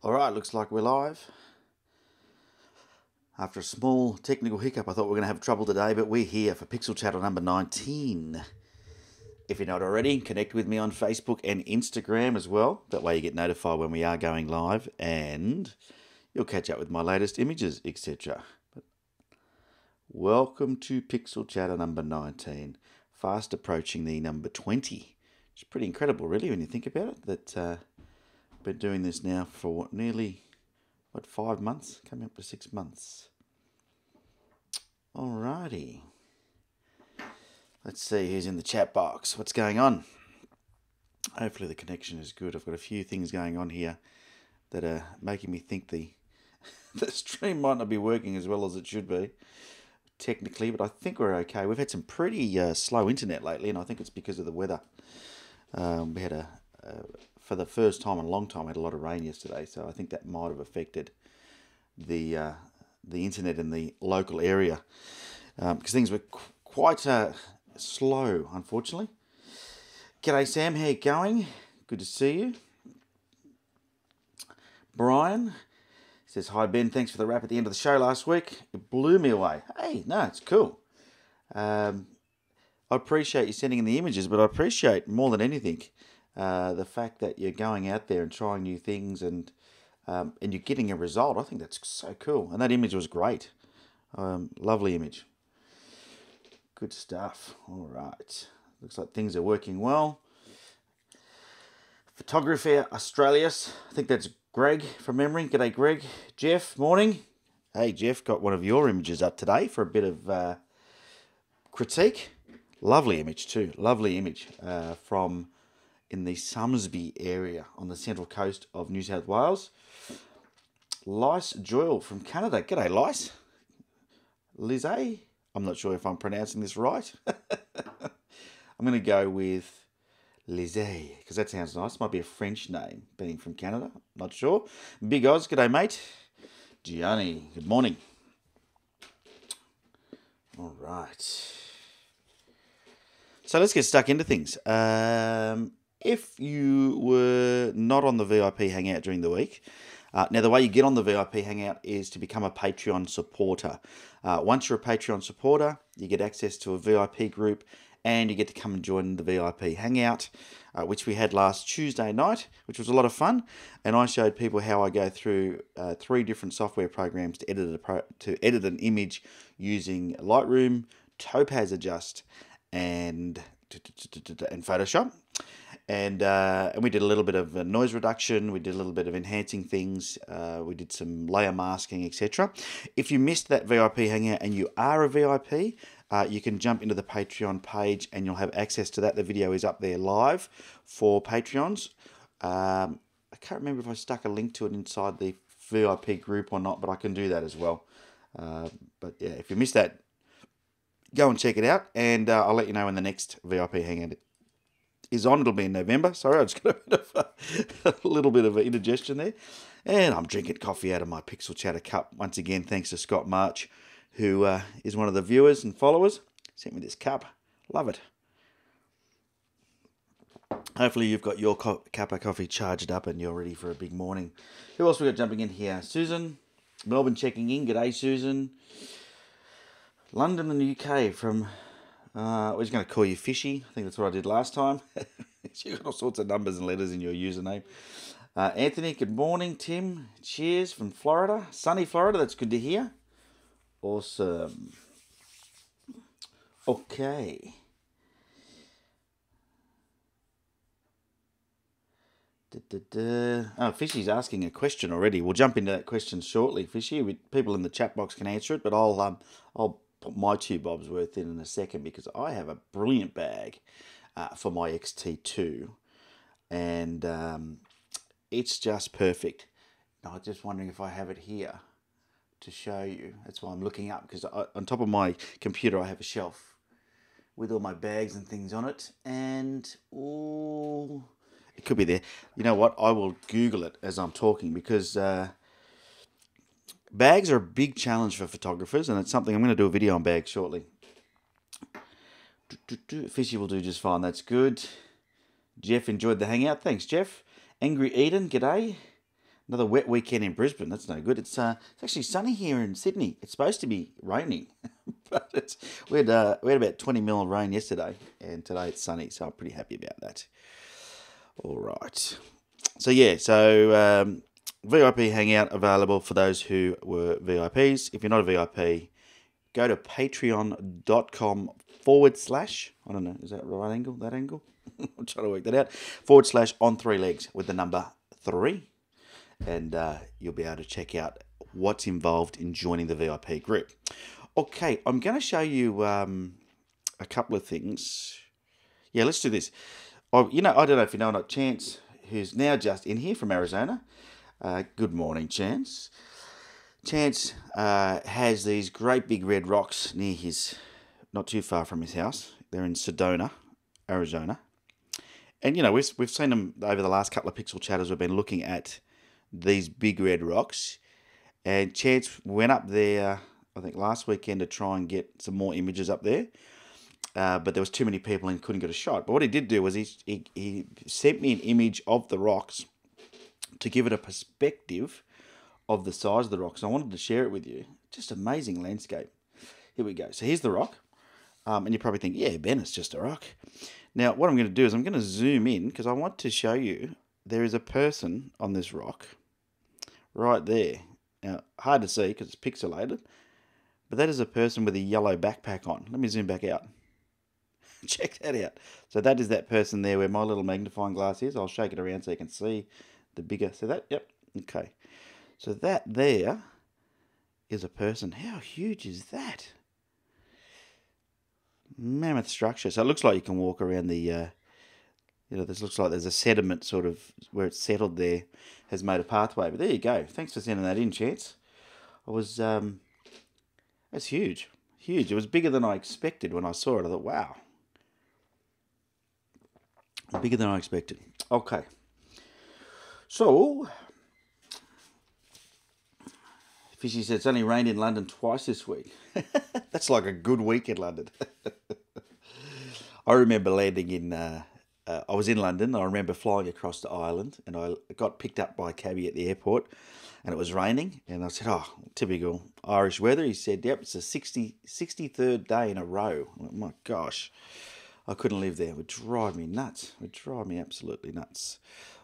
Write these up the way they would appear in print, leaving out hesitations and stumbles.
Alright, looks like we're live. After a small technical hiccup, I thought we were going to have trouble today, but we're here for Pixel Chatter number 19. If you're not already, connect with me on Facebook and Instagram as well. That way you get notified when we are going live and you'll catch up with my latest images, etc. Welcome to Pixel Chatter number 19. Fast approaching the number 20. It's pretty incredible, really, when you think about it, that I've been doing this now for nearly 5 months? Coming up to 6 months. Alrighty. Let's see who's in the chat box. What's going on? Hopefully the connection is good. I've got a few things going on here that are making me think the stream might not be working as well as it should be technically, but I think we're okay. We've had some pretty slow internet lately, and I think it's because of the weather. We had for the first time in a long time, we had a lot of rain yesterday, so I think that might have affected the internet in the local area because things were quite slow, unfortunately. G'day Sam, how you going? Good to see you. Brian says, hi Ben, thanks for the wrap at the end of the show last week. It blew me away. Hey, no, it's cool. I appreciate you sending in the images, but I appreciate more than anything the fact that you're going out there and trying new things and you're getting a result. I think that's so cool. And that image was great. Lovely image. Good stuff. All right. Looks like things are working well. Photography Australis. I think that's Greg from memory. G'day, Greg. Jeff, morning. Hey, Jeff, got one of your images up today for a bit of critique. Lovely image too. Lovely image from in the Summersby area on the central coast of New South Wales. Lice Joyle from Canada. G'day, Lice. Lizzie. I'm not sure if I'm pronouncing this right. I'm going to go with Lizzie because that sounds nice. Might be a French name, being from Canada. Not sure. Big Oz. G'day, mate. Gianni. Good morning. All right. So let's get stuck into things. If you were not on the VIP Hangout during the week, now the way you get on the VIP Hangout is to become a Patreon supporter. Once you're a Patreon supporter, you get access to a VIP group and you get to come and join the VIP Hangout, which we had last Tuesday night, which was a lot of fun. And I showed people how I go through 3 different software programs to edit an image using Lightroom, Topaz Adjust, and Photoshop. And we did a little bit of noise reduction. We did a little bit of enhancing things. We did some layer masking, etc. If you missed that VIP Hangout and you are a VIP, you can jump into the Patreon page and you'll have access to that. The video is up there live for Patreons. I can't remember if I stuck a link to it inside the VIP group or not, but I can do that as well. But yeah, if you missed that, go and check it out, and I'll let you know when the next VIP Hangout is on. It'll be in November. Sorry, I just got a little bit of an indigestion there. And I'm drinking coffee out of my Pixel Chatter cup. Once again, thanks to Scott March, who is one of the viewers and followers. Sent me this cup. Love it. Hopefully you've got your cup of coffee charged up and you're ready for a big morning. Who else we got jumping in here? Susan, Melbourne checking in. G'day, Susan. London and the UK from... we're just going to call you Fishy. I think that's what I did last time. You've got all sorts of numbers and letters in your username. Anthony, good morning. Tim, cheers from Florida. Sunny Florida, that's good to hear. Awesome. Okay. Oh, Fishy's asking a question already. We'll jump into that question shortly, Fishy. People in the chat box can answer it, but I'll put my 2 bobs worth in a second because I have a brilliant bag for my XT2 and it's just perfect. Now, I'm just wondering if I have it here to show you. That's why I'm looking up, because on top of my computer I have a shelf with all my bags and things on it, and oh, it could be there. You know what? I will Google it as I'm talking because bags are a big challenge for photographers, and it's something I'm going to do a video on bags shortly. Fishy will do just fine. That's good. Jeff enjoyed the hangout. Thanks, Jeff. Angry Eden, g'day. Another wet weekend in Brisbane. That's no good. It's actually sunny here in Sydney. It's supposed to be raining, but we had about 20 mil of rain yesterday, and today it's sunny, so I'm pretty happy about that. All right. So yeah, VIP Hangout available for those who were VIPs. If you're not a VIP, go to patreon.com/ I don't know, is that right angle? That angle? I'm trying to work that out. / on 3 legs with the number 3. And you'll be able to check out what's involved in joining the VIP group. Okay, I'm going to show you a couple of things. Yeah, let's do this. I don't know if you know or not, Chance, who's now just in here from Arizona. Good morning, Chance. Chance has these great big red rocks near not too far from his house. They're in Sedona, Arizona. And, we've seen them over the last couple of Pixel Chatters. We've been looking at these big red rocks, and Chance went up there I think last weekend to try and get some more images up there, but there was too many people and couldn't get a shot. But what he did do was he sent me an image of the rocks to give it a perspective of the size of the rocks. And I wanted to share it with you. Just amazing landscape. Here we go. So here's the rock, and you probably think, yeah, Ben, it's just a rock. Now what I'm going to do is I'm going to zoom in because I want to show you there is a person on this rock right there. Now, hard to see because it's pixelated, but that is a person with a yellow backpack on. Let me zoom back out. Check that out. So that is that person there where my little magnifying glass is. I'll shake it around so you can see the bigger. So that, yep, okay. So that there is a person. How huge is that? Mammoth structure. So it looks like you can walk around the... this looks like there's a sediment sort of where it's settled there has made a pathway. But there you go. Thanks for sending that in, Chance. That's huge. Huge. It was bigger than I expected when I saw it. I thought, wow. Bigger than I expected. Okay. So, Fishy said it's only rained in London twice this week. That's like a good week in London. I remember landing in... I was in London. I remember flying across to Ireland, and I got picked up by a cabbie at the airport, and it was raining. And I said, "Oh, typical Irish weather." He said, "Yep, it's the 63rd day in a row." I went, my gosh, I couldn't live there. It would drive me nuts. It would drive me absolutely nuts.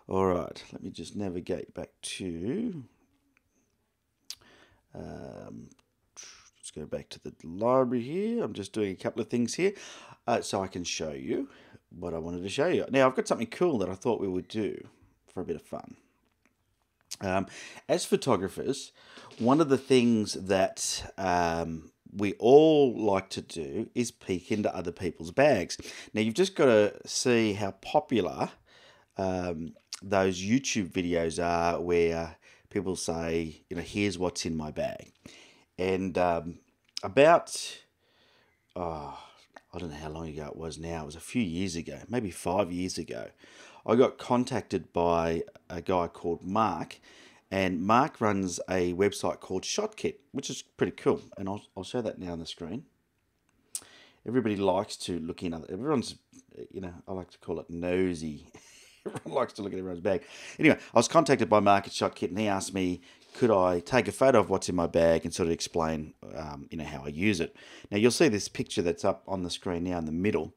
All right, let me just navigate back to. Let's go back to the library here. I'm just doing a couple of things here, so I can show you what I wanted to show you. Now, I've got something cool that I thought we would do for a bit of fun. As photographers, one of the things that we all like to do is peek into other people's bags. Now, you've just got to see how popular those YouTube videos are where people say, here's what's in my bag. And I don't know how long ago it was now. It was a few years ago, maybe 5 years ago. I got contacted by a guy called Mark, and Mark runs a website called ShotKit, which is pretty cool. And I'll show that now on the screen. Everybody likes to look in other... Everyone's, I like to call it nosy. Everyone likes to look at everyone's bag. Anyway, I was contacted by Mark at ShotKit, and he asked me, could I take a photo of what's in my bag and sort of explain, how I use it. Now, you'll see this picture that's up on the screen now in the middle.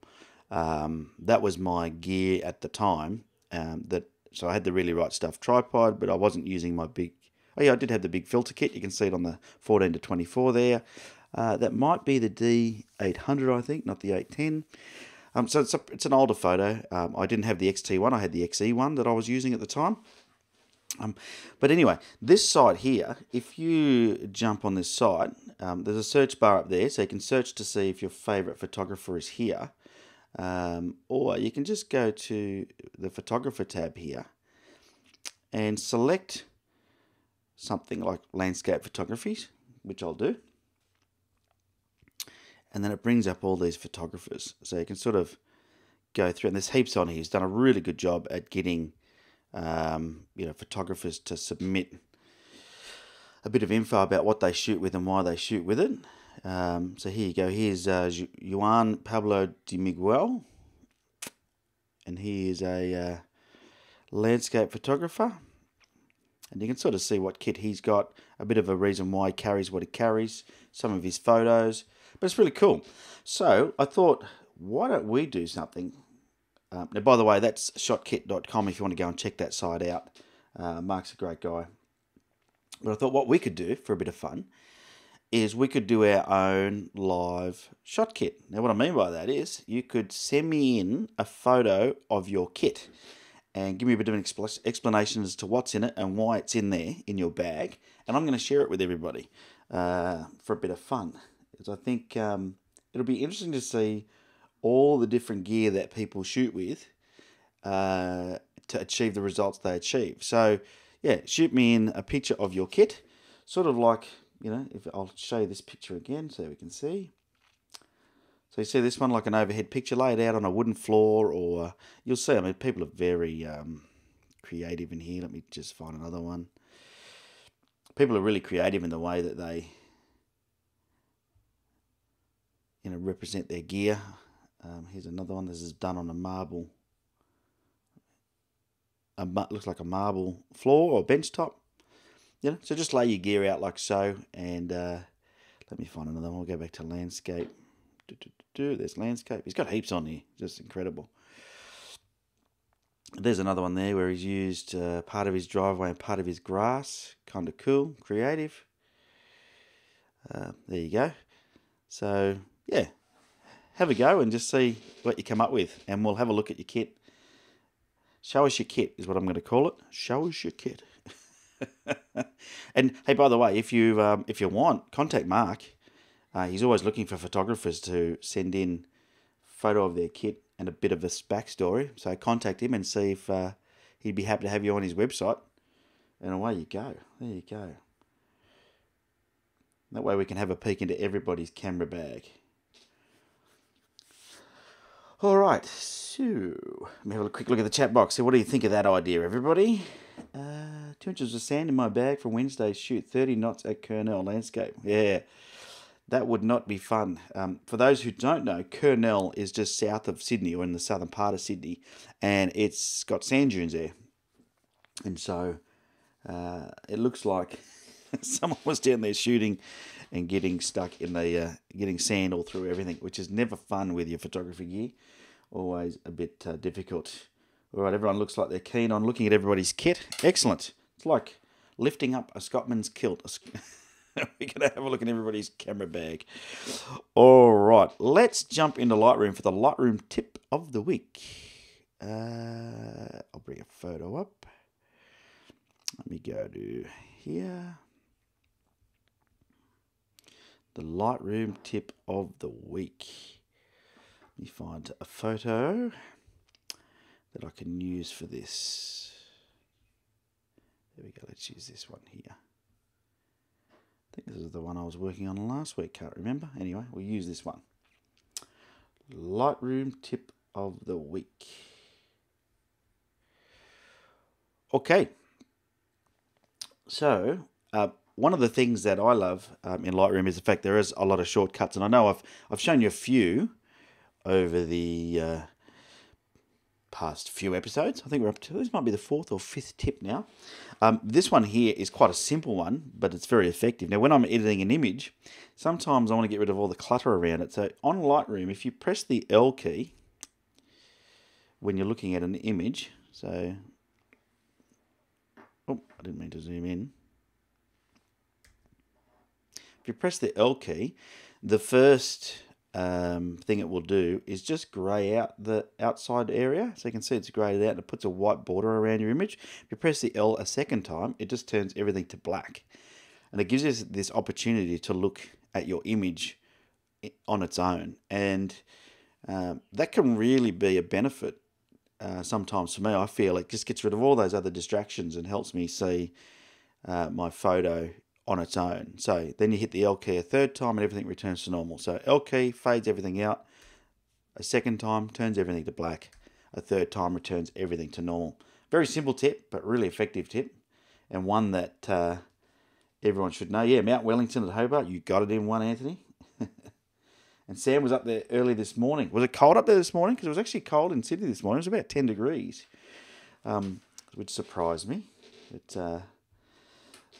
That was my gear at the time. So I had the Really Right Stuff tripod, but I wasn't using my big... Oh, yeah, I did have the big filter kit. You can see it on the 14 to 24 there. That might be the D800, I think, not the 810. So it's an older photo. I didn't have the XT one. I had the XE one that I was using at the time. But anyway, this site here, if you jump on this site, there's a search bar up there, so you can search to see if your favourite photographer is here. Or you can just go to the photographer tab here and select something like landscape photography, which I'll do. And then it brings up all these photographers. So you can sort of go through, and there's heaps on here. He's done a really good job at getting photographers to submit a bit of info about what they shoot with and why they shoot with it. So here you go. Here's Juan Pablo de Miguel, and he is a landscape photographer. And you can sort of see what kit he's got, a bit of a reason why he carries what he carries, some of his photos. But it's really cool. So I thought, why don't we do something? Now, by the way, that's shotkit.com if you want to go and check that site out. Mark's a great guy. But I thought what we could do for a bit of fun is we could do our own live shot kit. Now, what I mean by that is you could send me in a photo of your kit and give me a bit of an explanation as to what's in it and why it's in there in your bag. And I'm going to share it with everybody for a bit of fun. Because I think it'll be interesting to see all the different gear that people shoot with to achieve the results they achieve. So, yeah, shoot me in a picture of your kit, sort of like, you know, if I'll show you this picture again so we can see. So you see this one like an overhead picture laid out on a wooden floor, or you'll see, I mean, people are very creative in here. Let me just find another one. People are really creative in the way that they, you know, represent their gear. Here's another one. This is done on a marble. Looks like a marble floor or bench top. You know, so just lay your gear out like so, and let me find another one. We'll go back to landscape. There's landscape. He's got heaps on here, just incredible. There's another one there where he's used part of his driveway and part of his grass. Kind of cool, creative. There you go. So yeah, have a go and just see what you come up with, and we'll have a look at your kit. Show us your kit is what I'm going to call it. Show us your kit. And hey, by the way, if you want, contact Mark. He's always looking for photographers to send in a photo of their kit and a bit of a backstory. So contact him and see if he'd be happy to have you on his website. And away you go. There you go. That way we can have a peek into everybody's camera bag. All right, so let me have a quick look at the chat box. So what do you think of that idea, everybody? 2 inches of sand in my bag for Wednesday's shoot, 30 knots at Kurnell Landscape. Yeah, that would not be fun. For those who don't know, Kurnell is just south of Sydney, or in the southern part of Sydney, and it's got sand dunes there. And so it looks like someone was down there shooting and getting stuck in the getting sand all through everything, which is never fun with your photography gear. Always a bit difficult. All right, everyone looks like they're keen on looking at everybody's kit. Excellent. It's like lifting up a Scotsman's kilt. We're going to have a look at everybody's camera bag. All right, let's jump into Lightroom for the Lightroom tip of the week. I'll bring a photo up. Let me go to here. The Lightroom tip of the week. Let me find a photo that I can use for this. There we go, let's use this one here. I think this is the one I was working on last week, can't remember. Anyway, we'll use this one. Lightroom tip of the week. Okay. So, one of the things that I love in Lightroom is the fact there is a lot of shortcuts, and I know I've shown you a few over the past few episodes. I think we're up to, this might be the 4th or 5th tip now. This one here is quite a simple one, but it's very effective. Now, when I'm editing an image, sometimes I want to get rid of all the clutter around it. So on Lightroom, if you press the L key when you're looking at an image, so, oh, I didn't mean to zoom in. If you press the L key, the first thing it will do is just grey out the outside area. So you can see it's greyed out and it puts a white border around your image. If you press the L a second time, it just turns everything to black. And it gives us this opportunity to look at your image on its own. And that can really be a benefit sometimes for me. I feel it just gets rid of all those other distractions and helps me see my photo on its own. So then you hit the L key a third time and everything returns to normal. So L key fades everything out. A second time turns everything to black. A third time returns everything to normal. Very simple tip, but really effective tip. And one that everyone should know. Yeah, Mount Wellington at Hobart. You got it in one, Anthony. And Sam was up there early this morning. Was it cold up there this morning? Because it was actually cold in Sydney this morning. It was about 10 degrees, which surprised me. But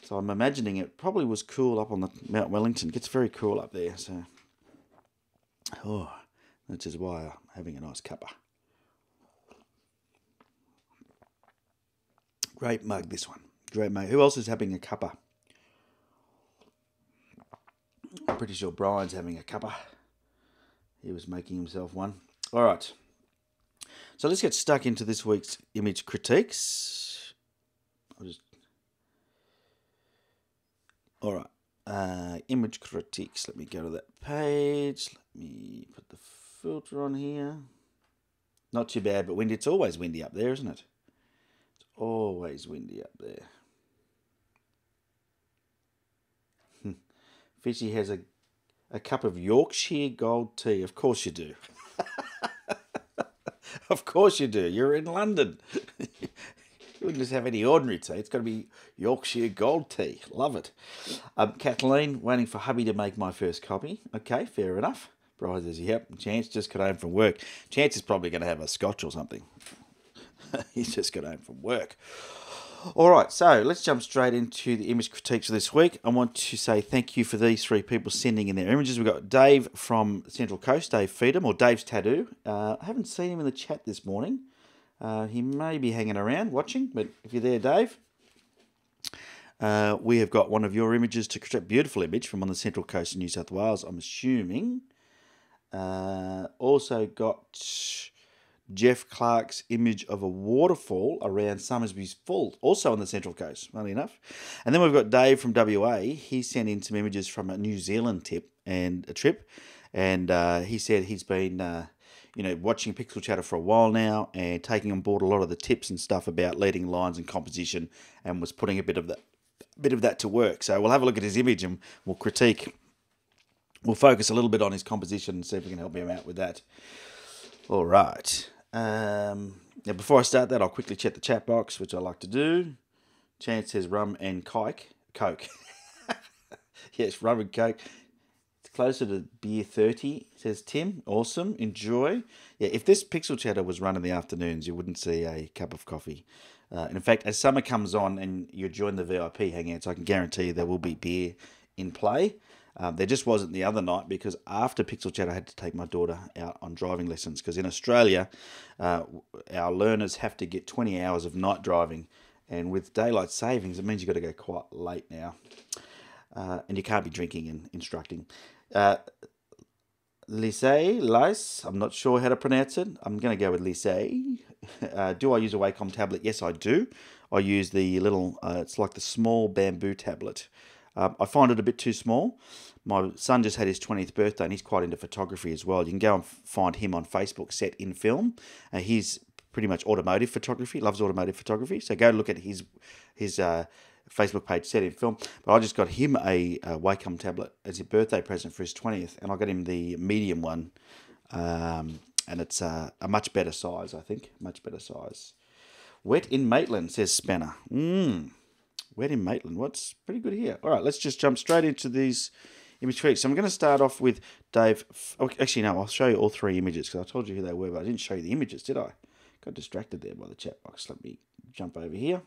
So I'm imagining it probably was cool up on the Mount Wellington. It gets very cool up there. So, which is why I'm having a nice cuppa. Great mug, this one. Great mug. Who else is having a cuppa? I'm pretty sure Brian's having a cuppa. He was making himself one. All right. So let's get stuck into this week's image critiques. All right. Image critiques. Let me go to that page. Let me put the filter on here. Not too bad, but windy. It's always windy up there, isn't it? It's always windy up there. Fishy has a cup of Yorkshire Gold tea. Of course you do. Of course you do. You're in London. You wouldn't just have any ordinary tea. It's got to be Yorkshire Gold tea. Love it. Kathleen, waiting for hubby to make my first copy. Okay, fair enough. Brian says, yep. Chance just got home from work. Chance is probably going to have a scotch or something. He's just got home from work. All right, so let's jump straight into the image critiques for this week. I want to say thank you for these three people sending in their images. We've got Dave from Central Coast, Dave Feedham, or Dave's Tattoo. I haven't seen him in the chat this morning. He may be hanging around watching, but if you're there, Dave, we have got one of your images to critique. Beautiful image from on the Central Coast of New South Wales, I'm assuming. Also got Jeff Clark's image of a waterfall around Summersby Falls, also on the Central Coast, funny enough. And then we've got Dave from WA. He sent in some images from a New Zealand trip, and he said he's been watching Pixel Chatter for a while now and taking on board a lot of the tips and stuff about leading lines and composition, and was putting a bit of that to work. So we'll have a look at his image and we'll critique. We'll focus a little bit on his composition and see if we can help him out with that. All right. Now, before I start that, I'll quickly check the chat box, which I like to do. Chance says rum and Coke. Yes, rum and Coke. It's closer to beer 30, says Tim. Awesome. Enjoy. Yeah, if this Pixel Chatter was run in the afternoons, you wouldn't see a cup of coffee. And in fact, as summer comes on and you join the VIP hangouts, I can guarantee you there will be beer in play. There just wasn't the other night because after Pixel Chat I had to take my daughter out on driving lessons, because in Australia our learners have to get 20 hours of night driving, and with daylight savings it means you've got to go quite late now, and you can't be drinking and instructing. Lice, I'm not sure how to pronounce it. I'm going to go with Lice. Do I use a Wacom tablet? Yes, I do. I use the little, it's like the small bamboo tablet. I find it a bit too small. My son just had his 20th birthday and he's quite into photography as well. You can go and find him on Facebook, Set in Film. He's pretty much automotive photography, loves automotive photography. So go look at his Facebook page, Set in Film. But I just got him a Wacom tablet as a birthday present for his 20th, and I got him the medium one. And it's a much better size, I think. Much better size. Wet in Maitland, says Spanner. Wet in Maitland. What's pretty good here. All right, let's just jump straight into these image critiques. So I'm going to start off with Dave. Oh, actually, no, I'll show you all three images because I told you who they were, but I didn't show you the images, did I? Got distracted there by the chat box. Let me jump over here.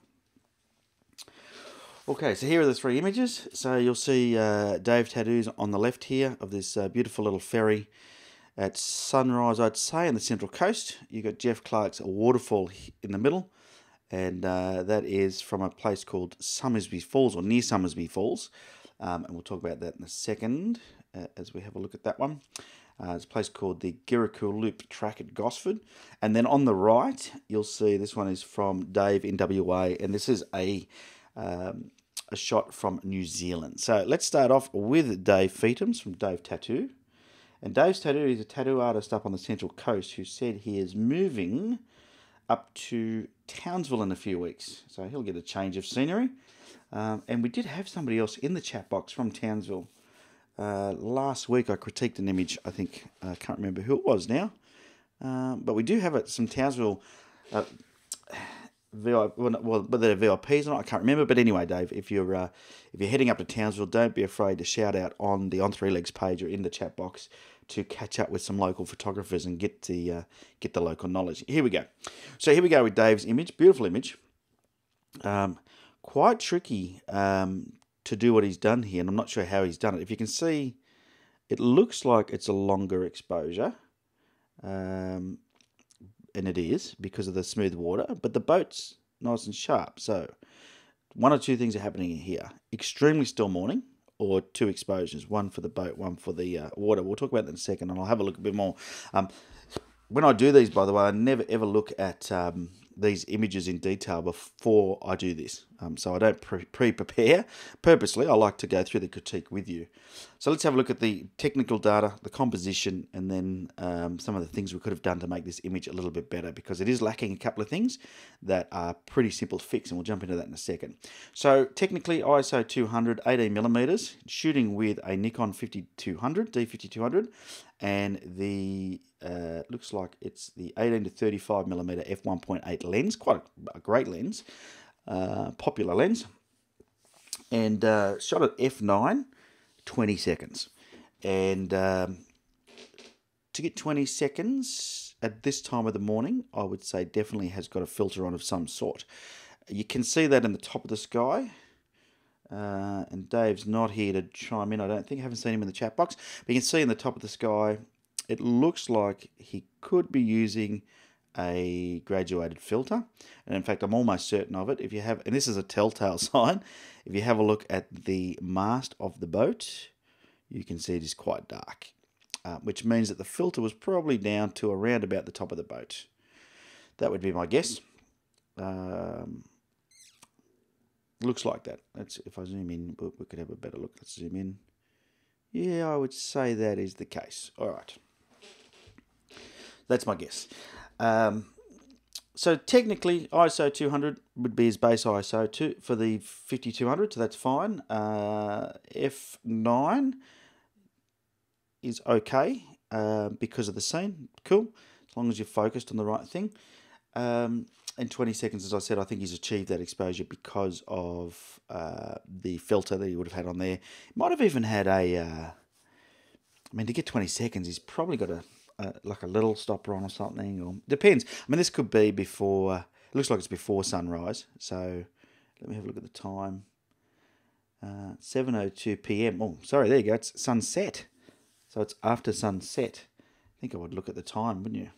Okay, so here are the three images. So you'll see Dave Tattoos on the left here of this beautiful little ferry at sunrise, I'd say, on the Central Coast. You've got Jeff Clark's waterfall in the middle, and that is from a place called Summersby Falls, or near Summersby Falls. And we'll talk about that in a second as we have a look at that one. It's a place called the Girracoo Loop Track at Gosford. And then on the right, you'll see this one is from Dave in WA, and this is a shot from New Zealand. So let's start off with Dave Feetham's from Dave Tattoo. And Dave's Tattoo is a tattoo artist up on the Central Coast who said he is moving up to Townsville in a few weeks. So he'll get a change of scenery. And we did have somebody else in the chat box from Townsville. Last week I critiqued an image, I think, I can't remember who it was now. But we do have some Townsville whether they're VIPs or not, I can't remember. But anyway, Dave, if you're heading up to Townsville, don't be afraid to shout out on the On Three Legs page or in the chat box to catch up with some local photographers and get the local knowledge. Here we go. So here we go with Dave's image. Beautiful image. quite tricky to do what he's done here, and I'm not sure how he's done it. If you can see, it looks like it's a longer exposure, and it is because of the smooth water, but the boat's nice and sharp. So one or two things are happening here. Extremely still morning, or two exposures, one for the boat, one for the water. We'll talk about that in a second, and I'll have a look a bit more. When I do these, by the way, I never ever look at these images in detail before I do this. So I don't pre-prepare. Purposely, I like to go through the critique with you. So let's have a look at the technical data, the composition, and then some of the things we could have done to make this image a little bit better, because it is lacking a couple of things that are pretty simple to fix, and we'll jump into that in a second. So technically, ISO 200, 18mm, shooting with a Nikon 5200, D5200, and the looks like it's the 18 to 35mm f1.8 lens, quite a great lens, popular lens, and shot at f9, 20 seconds. And to get 20 seconds at this time of the morning, I would say definitely has got a filter on of some sort. You can see that in the top of the sky. And Dave's not here to chime in, I don't think. I haven't seen him in the chat box. But you can see in the top of the sky, it looks like he could be using a graduated filter. And in fact, I'm almost certain of it. If you have, and this is a telltale sign, if you have a look at the mast of the boat, you can see it is quite dark, which means that the filter was probably down to around about the top of the boat. That would be my guess. Looks like that. That's, if I zoom in, we could have a better look. Let's zoom in. Yeah, I would say that is the case. All right. That's my guess. So technically, ISO 200 would be his base ISO for the 5200, so that's fine. F9 is okay because of the scene. Cool, as long as you're focused on the right thing. In 20 seconds, as I said, I think he's achieved that exposure because of the filter that he would have had on there. Might have even had a, I mean, to get 20 seconds, he's probably got like a little stopper on or something, or depends. I mean, this could be before, it looks like it's before sunrise. So let me have a look at the time. 7:02 p.m. Oh, sorry, there you go. It's sunset. So it's after sunset. I think I would look at the time, wouldn't you?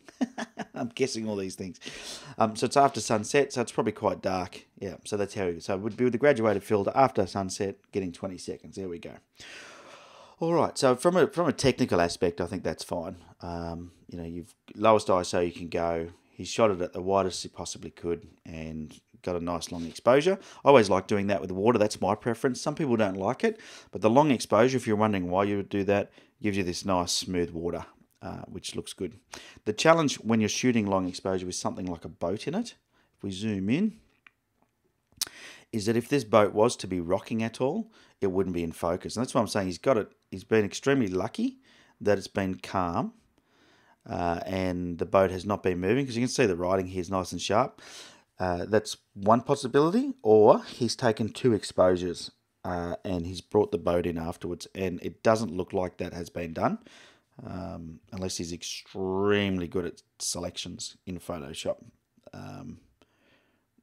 I'm guessing all these things. So it's after sunset, so it's probably quite dark. Yeah, so that's how. So it would be with the graduated filter after sunset, getting 20 seconds. There we go. All right. So from a technical aspect, I think that's fine. You know, you've lowest ISO you can go. He shot it at the widest he possibly could and got a nice long exposure. I always like doing that with water. That's my preference. Some people don't like it, but the long exposure, if you're wondering why you would do that, gives you this nice smooth water. Which looks good. The challenge when you're shooting long exposure with something like a boat in it, if we zoom in, is that if this boat was to be rocking at all, it wouldn't be in focus. And that's what I'm saying. He's got it. He's been extremely lucky that it's been calm and the boat has not been moving, because you can see the writing here is nice and sharp. That's one possibility. Or he's taken two exposures and he's brought the boat in afterwards, and it doesn't look like that has been done. Unless he's extremely good at selections in Photoshop.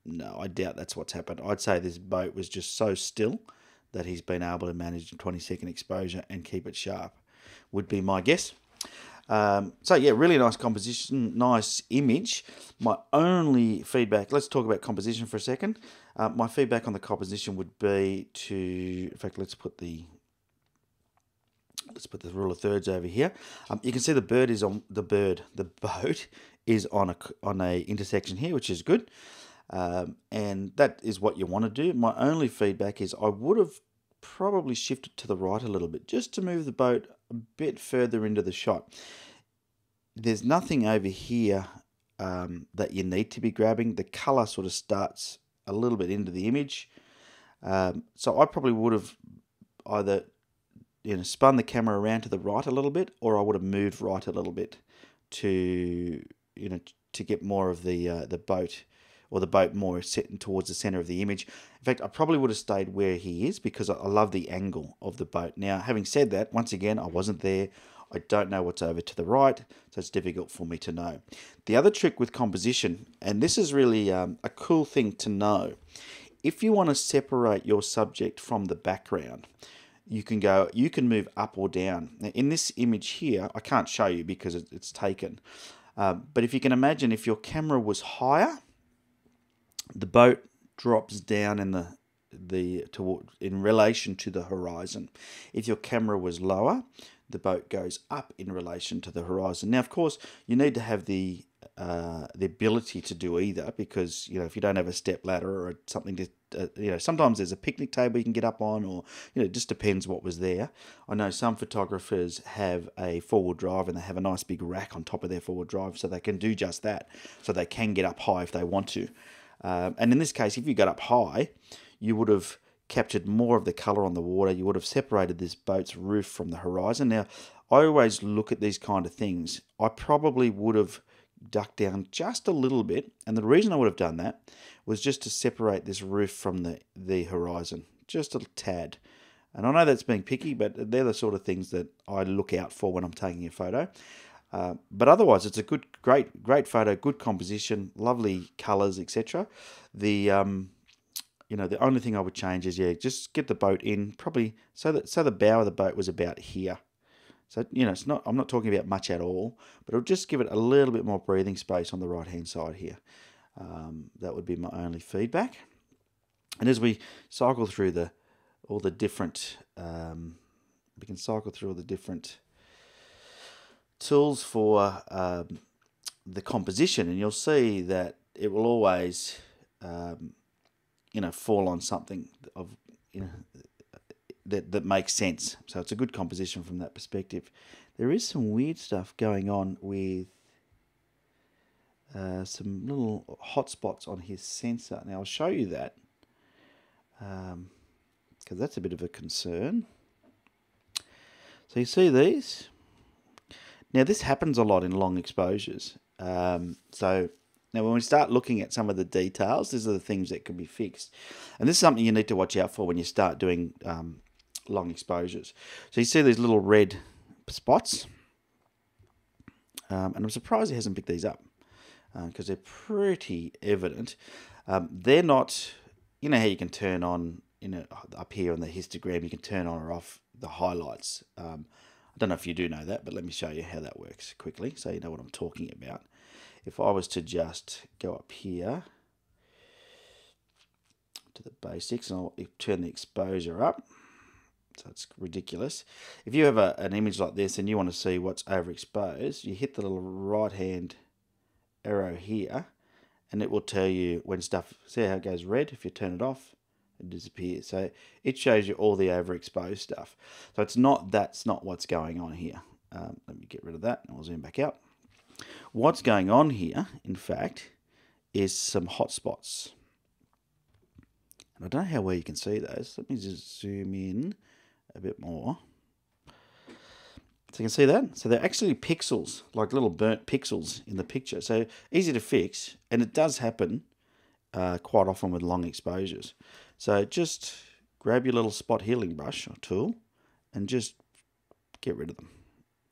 No, I doubt that's what's happened. I'd say this boat was just so still that he's been able to manage a 20-second exposure and keep it sharp, would be my guess. So yeah, really nice composition, nice image. My only feedback, let's talk about composition for a second. My feedback on the composition would be to, in fact, let's put the rule of thirds over here. You can see the boat is on a intersection here, which is good. And that is what you want to do. My only feedback is I would have probably shifted to the right a little bit, just to move the boat a bit further into the shot. There's nothing over here that you need to be grabbing. The color sort of starts a little bit into the image. So I probably would have either spun the camera around to the right a little bit, or I would have moved right a little bit to get more of the boat, or the boat more set towards the center of the image. In fact, I probably would have stayed where he is, because I love the angle of the boat. Now, having said that, once again, I wasn't there. I don't know what's over to the right, so it's difficult for me to know. The other trick with composition, and this is really a cool thing to know, if you want to separate your subject from the background, you can move up or down. Now, in this image here, I can't show you because it's taken. But if you can imagine, if your camera was higher, the boat drops down in relation to the horizon. If your camera was lower, the boat goes up in relation to the horizon. Now, of course, you need to have the ability to do either, because if you don't have a step ladder or something to sometimes there's a picnic table you can get up on, or it just depends what was there. I know some photographers have a four-wheel drive and they have a nice big rack on top of their four-wheel drive, so they can do just that, so they can get up high if they want to. And in this case, if you got up high, you would have captured more of the colour on the water. You would have separated this boat's roof from the horizon. Now, I always look at these kind of things. I probably would have ducked down just a little bit, and the reason I would have done that was just to separate this roof from the horizon, just a tad. And I know that's being picky, but they're the sort of things that I look out for when I'm taking a photo. But otherwise, it's a great photo, good composition, lovely colours, etc. The only thing I would change is just get the boat in probably so the bow of the boat was about here. So I'm not talking about much at all, but it'll just give it a little bit more breathing space on the right hand side here. That would be my only feedback. And as we cycle through all the different tools for the composition, and you'll see that it will always fall on something of that makes sense. So it's a good composition from that perspective. There is some weird stuff going on with some little hotspots on his sensor. Now I'll show you that because that's a bit of a concern. So you see these? Now this happens a lot in long exposures. So now when we start looking at some of the details, these are the things that can be fixed. And this is something you need to watch out for when you start doing long exposures. So you see these little red spots. And I'm surprised he hasn't picked these up because they're pretty evident. They're not, how you can turn on, up here on the histogram, you can turn on or off the highlights. I don't know if you do know that, but let me show you how that works quickly so you know what I'm talking about. If I was to just go up here to the basics and I'll turn the exposure up, so it's ridiculous. If you have an image like this and you want to see what's overexposed, you hit the little right hand arrow here and it will tell you when stuff, see how it goes red? If you turn it off, it disappears. So it shows you all the overexposed stuff. So that's not what's going on here. Let me get rid of that and I'll zoom back out. What's going on here, in fact, is some hotspots. And I don't know how well you can see those. Let me just zoom in a bit more. So you can see that? So they're actually pixels, like little burnt pixels in the picture. So easy to fix, and it does happen quite often with long exposures. So just grab your little spot healing brush or tool and just get rid of them.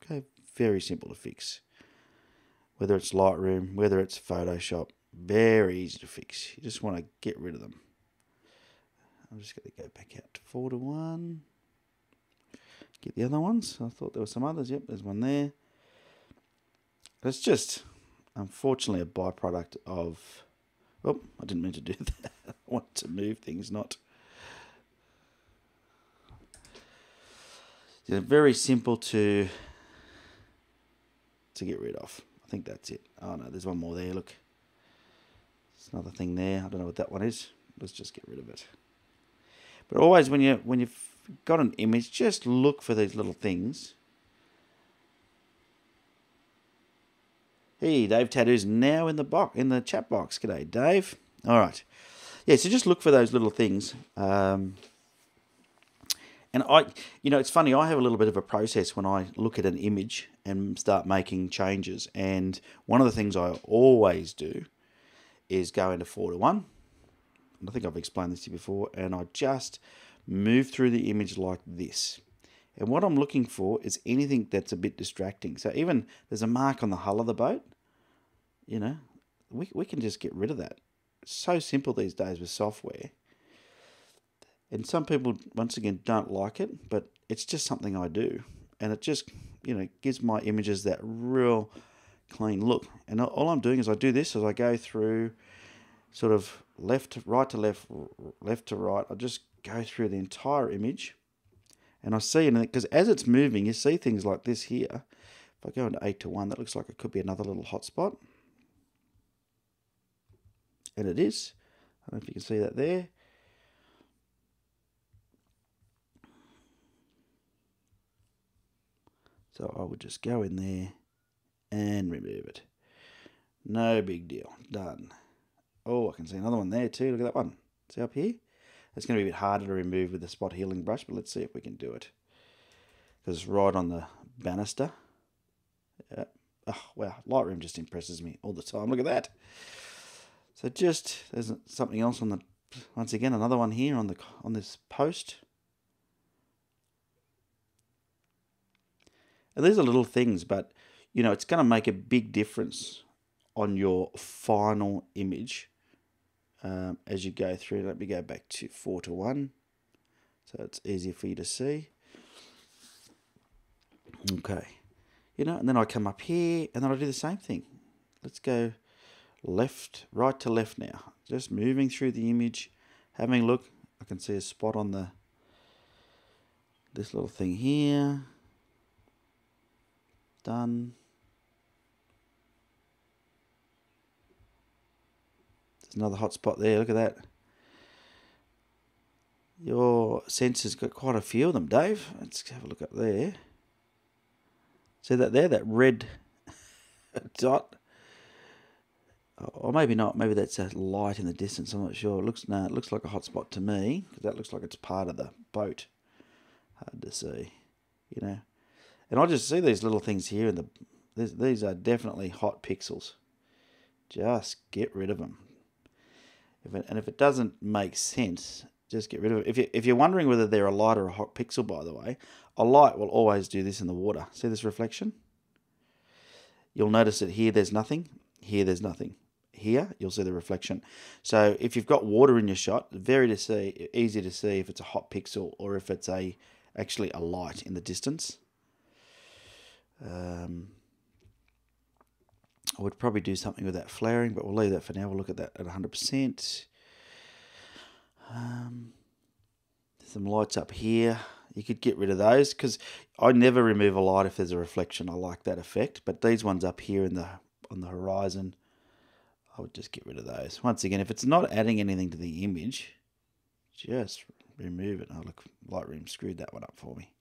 Okay, very simple to fix. Whether it's Lightroom, whether it's Photoshop, very easy to fix. You just want to get rid of them. I'm just going to go back out to 4:1. Get the other ones. I thought there were some others. Yep, there's one there. It's just, unfortunately, a byproduct of... Oh, I didn't mean to do that. I want to move things, not... They're very simple to get rid of. I think that's it. Oh no, there's one more there, look. There's another thing there. I don't know what that one is. Let's just get rid of it. But always when you've got an image, just look for these little things. Hey, Dave Tattoo's now in the chat box. G'day, Dave. All right. Yeah, so just look for those little things. And it's funny, I have a little bit of a process when I look at an image and start making changes. And one of the things I always do is go into 4:1. I think I've explained this to you before. And I just move through the image like this. And what I'm looking for is anything that's a bit distracting. So even there's a mark on the hull of the boat, we can just get rid of that. It's so simple these days with software. And some people, once again, don't like it, but it's just something I do. And it just, gives my images that real clean look. And all I'm doing is I do this as I go through sort of right to left, left to right. I just go through the entire image. And I see, because as it's moving, you see things like this here. If I go into 8:1, that looks like it could be another little hotspot. And it is. I don't know if you can see that there. So I would just go in there and remove it. No big deal. Done. Oh, I can see another one there too. Look at that one. See up here? It's going to be a bit harder to remove with the spot healing brush, but let's see if we can do it. Because it's right on the banister. Yeah. Oh, wow. Lightroom just impresses me all the time. Look at that. So there's something else on the, once again, another one here on this post. And these are little things, but, it's going to make a big difference on your final image as you go through. Let me go back to 4:1 so it's easier for you to see. Okay, and then I come up here and then I do the same thing. Let's go right to left now. Just moving through the image, having a look. I can see a spot on this little thing here. Done. There's another hot spot there. Look at that. Your sensor's got quite a few of them, Dave. Let's have a look up there. See that there? That red dot. Or maybe not. Maybe that's a light in the distance. I'm not sure. It looks like a hot spot to me, because that looks like it's part of the boat. Hard to see, And I just see these little things here, and these are definitely hot pixels. Just get rid of them. If it doesn't make sense, just get rid of it. If you're wondering whether they're a light or a hot pixel, by the way, a light will always do this in the water. See this reflection? You'll notice that here there's nothing. Here there's nothing. Here you'll see the reflection. So if you've got water in your shot, easy to see if it's a hot pixel or if it's actually a light in the distance. I would probably do something with that flaring, but we'll leave that for now. We'll look at that at 100%. Some lights up here. You could get rid of those, because I never remove a light if there's a reflection. I like that effect. But these ones up here on the horizon, I would just get rid of those. Once again, if it's not adding anything to the image, just remove it. Oh, look, Lightroom screwed that one up for me.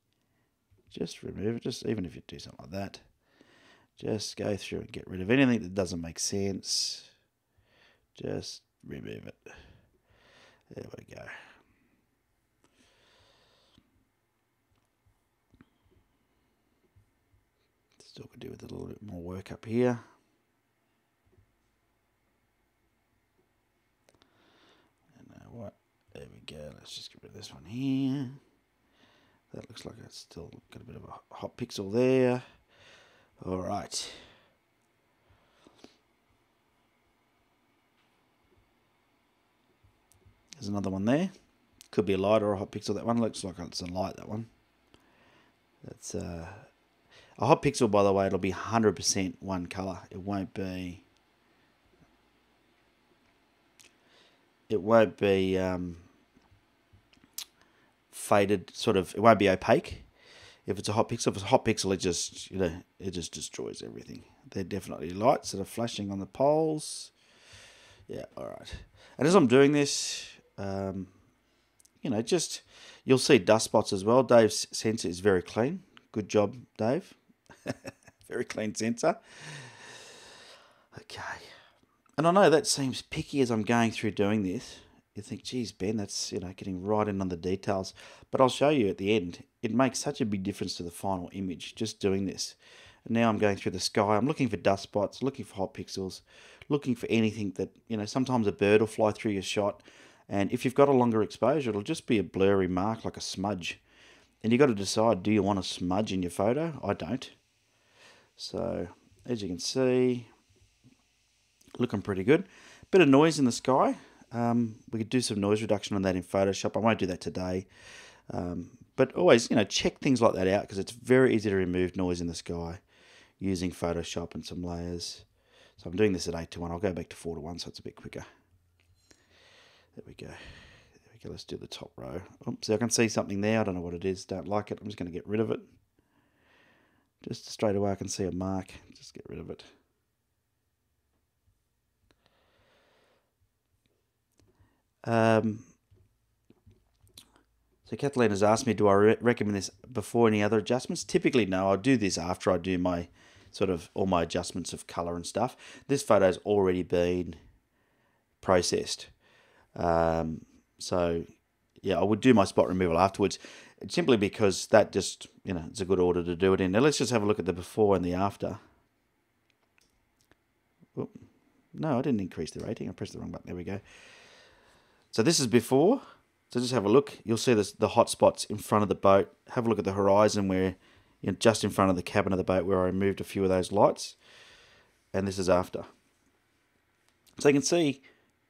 Just remove it, even if you do something like that. Just go through and get rid of anything that doesn't make sense. Just remove it. There we go. Still could do with a little bit more work up here. And what? There we go. Let's just get rid of this one here. That looks like it's still got a bit of a hot pixel there. All right. There's another one there. Could be a light or a hot pixel. That one looks like it's a light, that one. That's a hot pixel, by the way. It'll be 100% one color. It won't be faded, sort of. It won't be opaque. If it's a hot pixel, it just destroys everything. They're definitely lights that are flashing on the poles. Yeah, all right. And as I'm doing this, you'll see dust spots as well. Dave's sensor is very clean. Good job, Dave. Very clean sensor. Okay. And I know that seems picky as I'm going through doing this. You think, geez, Ben, that's, getting right in on the details. But I'll show you at the end. It makes such a big difference to the final image, just doing this. And now I'm going through the sky. I'm looking for dust spots, looking for hot pixels, looking for anything that, sometimes a bird will fly through your shot. And if you've got a longer exposure, it'll just be a blurry mark, like a smudge. And you've got to decide, do you want a smudge in your photo? I don't. So, as you can see, looking pretty good. Bit of noise in the sky. We could do some noise reduction on that in Photoshop. I won't do that today. But always, check things like that out, because it's very easy to remove noise in the sky using Photoshop and some layers. So I'm doing this at 8:1. I'll go back to 4:1 so it's a bit quicker. There we go. There we go. Let's do the top row. Oops, so I can see something there. I don't know what it is. Don't like it. I'm just going to get rid of it. Just straight away I can see a mark. Just get rid of it. So Kathleen has asked me, do I recommend this before any other adjustments? Typically, no. I do this after I do my all my adjustments of colour and stuff. This photo's already been processed. So, yeah, I would do my spot removal afterwards, simply because that just, it's a good order to do it in. Now, let's just have a look at the before and the after. Oop. No, I didn't increase the rating. I pressed the wrong button. There we go. So this is before. So just have a look. You'll see the hot spots in front of the boat. Have a look at the horizon where, just in front of the cabin of the boat where I removed a few of those lights. And this is after. So you can see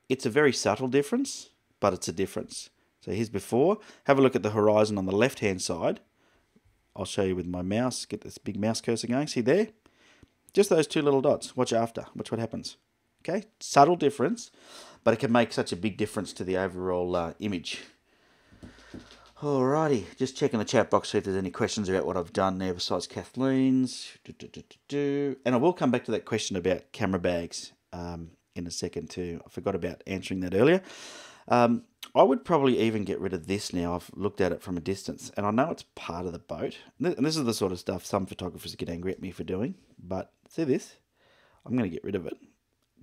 it's a very subtle difference, but it's a difference. So here's before. Have a look at the horizon on the left-hand side. I'll show you with my mouse. Get this big mouse cursor going. See there? Just those two little dots. Watch after. Watch what happens. Okay? Subtle difference, but it can make such a big difference to the overall image. Alrighty, just checking the chat box, see if there's any questions about what I've done there besides Kathleen's. And I will come back to that question about camera bags in a second too. I forgot about answering that earlier. I would probably even get rid of this now. I've looked at it from a distance, and I know it's part of the boat. And this is the sort of stuff some photographers get angry at me for doing. But see this? I'm going to get rid of it,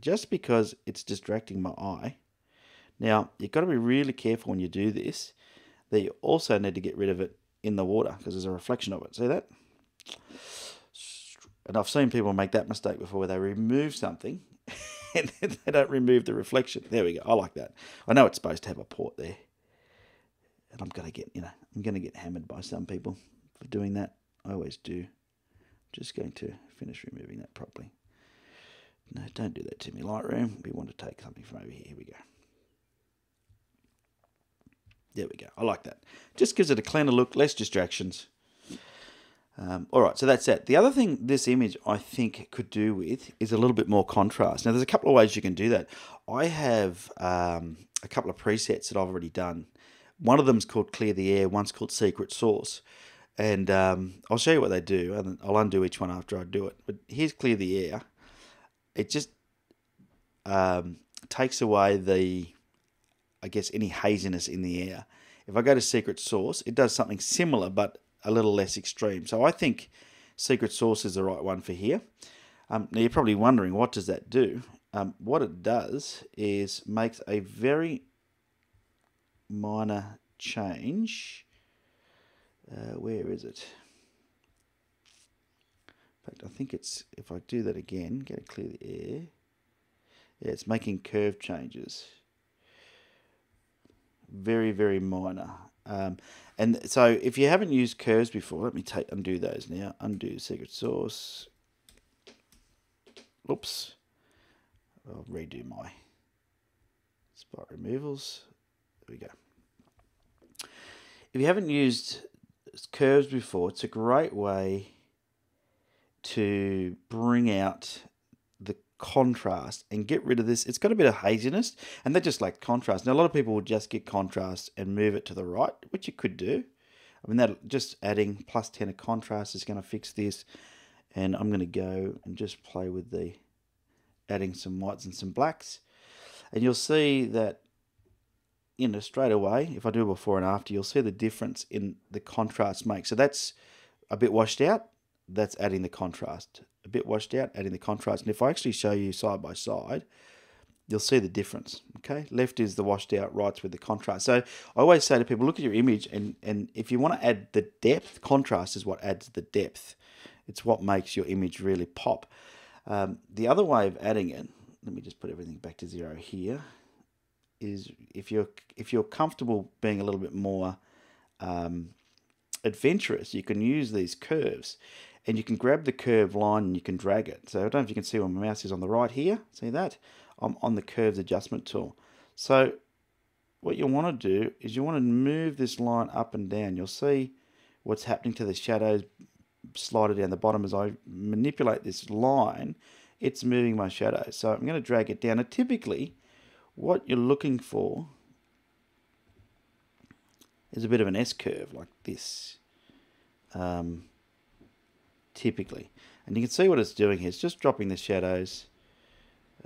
just because it's distracting my eye. Now, you've got to be really careful when you do this, that you also need to get rid of it in the water, because there's a reflection of it. See that? And I've seen people make that mistake before, where they remove something and then they don't remove the reflection. There we go. I like that. I know it's supposed to have a port there. And I'm going to get hammered by some people for doing that. I always do. Just going to finish removing that properly. No, don't do that to me, Lightroom. We want to take something from over here. Here we go. There we go. I like that. Just gives it a cleaner look, less distractions. All right, so that's it. The other thing this image, I think, could do with is a little bit more contrast. Now, there's a couple of ways you can do that. I have a couple of presets that I've already done. One of them is called Clear the Air. One's called Secret Source. And I'll show you what they do, and I'll undo each one after I do it. But here's Clear the Air. It just takes away any haziness in the air. If I go to Secret Source, it does something similar, but a little less extreme. So I think Secret Source is the right one for here. Now you're probably wondering, what does that do? What it does is makes a very minor change. Where is it? In fact, I think it's, if I do that again, get it clear the air. Yeah, it's making curve changes. Very, very minor. And so if you haven't used curves before, let me undo those now. Undo Secret Source. Oops. I'll redo my spot removals. There we go. If you haven't used curves before, it's a great way to bring out the contrast and get rid of this. It's got a bit of haziness, and they just like contrast. Now, a lot of people will just get contrast and move it to the right, which you could do. I mean, that just adding +10 of contrast is going to fix this. And I'm going to go and just play with adding some whites and some blacks. And you'll see that, straight away, if I do before and after, you'll see the difference in the contrast makes. So that's a bit washed out. That's adding the contrast. A bit washed out, adding the contrast. And if I actually show you side by side, you'll see the difference. Okay, left is the washed out, right's with the contrast. So I always say to people, look at your image, and if you want to add the depth, contrast is what adds the depth. It's what makes your image really pop. The other way of adding it, let me just put everything back to 0 here, is if you're comfortable being a little bit more adventurous, you can use these curves, and you can grab the curve line and you can drag it. So I don't know if you can see where my mouse is on the right here. See that? I'm on the curves adjustment tool. So what you want to do is you want to move this line up and down. You'll see what's happening to the shadows slide it down the bottom. As I manipulate this line, it's moving my shadows. So I'm going to drag it down. And typically, what you're looking for is a bit of an S-curve like this, typically. And you can see what it's doing here. It's just dropping the shadows.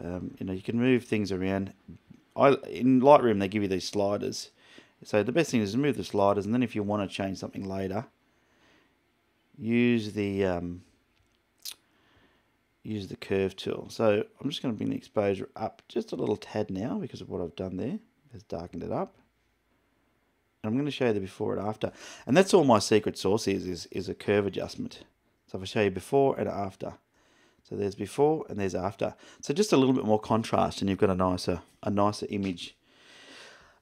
You can move things around. In Lightroom, they give you these sliders. So the best thing is to move the sliders, and then if you want to change something later, use the curve tool. So I'm just going to bring the exposure up just a little tad now because of what I've done there. It's darkened it up. And I'm going to show you the before and after. And that's all my secret sauce is a curve adjustment. So if I show you before and after. So there's before and there's after. So just a little bit more contrast and you've got a nicer image.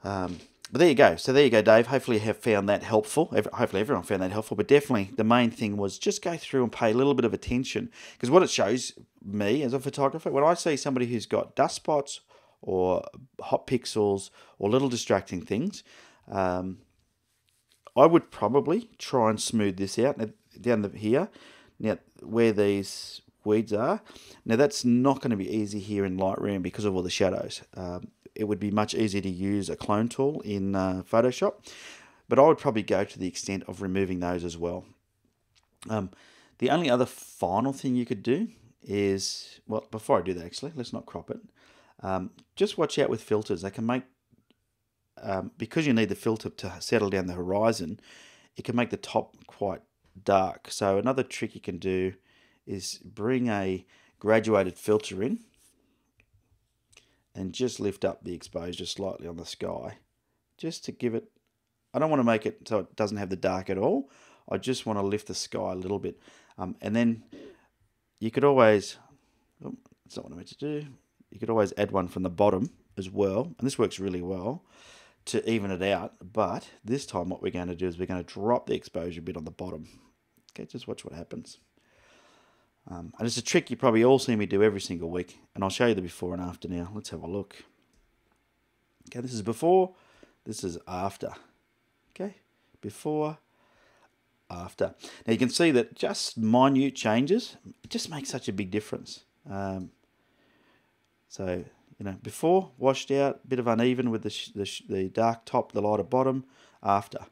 But there you go. So there you go, Dave. Hopefully you have found that helpful. Hopefully everyone found that helpful. But definitely the main thing was just go through and pay a little bit of attention. Because what it shows me as a photographer, when I see somebody who's got dust spots or hot pixels or little distracting things, I would probably try and smooth this out. Now, down here, now where these weeds are. Now that's not going to be easy here in Lightroom because of all the shadows. It would be much easier to use a clone tool in Photoshop, but I would probably go to the extent of removing those as well. The only other final thing you could do is, well, before I do that actually, let's not crop it. Just watch out with filters. They can make, because you need the filter to settle down the horizon, it can make the top quite dark. So another trick you can do is bring a graduated filter in and just lift up the exposure slightly on the sky, just to give it, I don't want to make it so it doesn't have the dark at all. I just want to lift the sky a little bit. And then you could always, that's not what I meant to do, you could always add one from the bottom as well, and this works really well to even it out. But this time what we're going to do is we're going to drop the exposure a bit on the bottom. Okay, just watch what happens. And it's a trick you probably all see me do every single week. And I'll show you the before and after now. Let's have a look. Okay, this is before. This is after. Okay, before, after. Now you can see that just minute changes, it just makes such a big difference. So, before, washed out, bit of uneven with the dark top, the lighter bottom, after.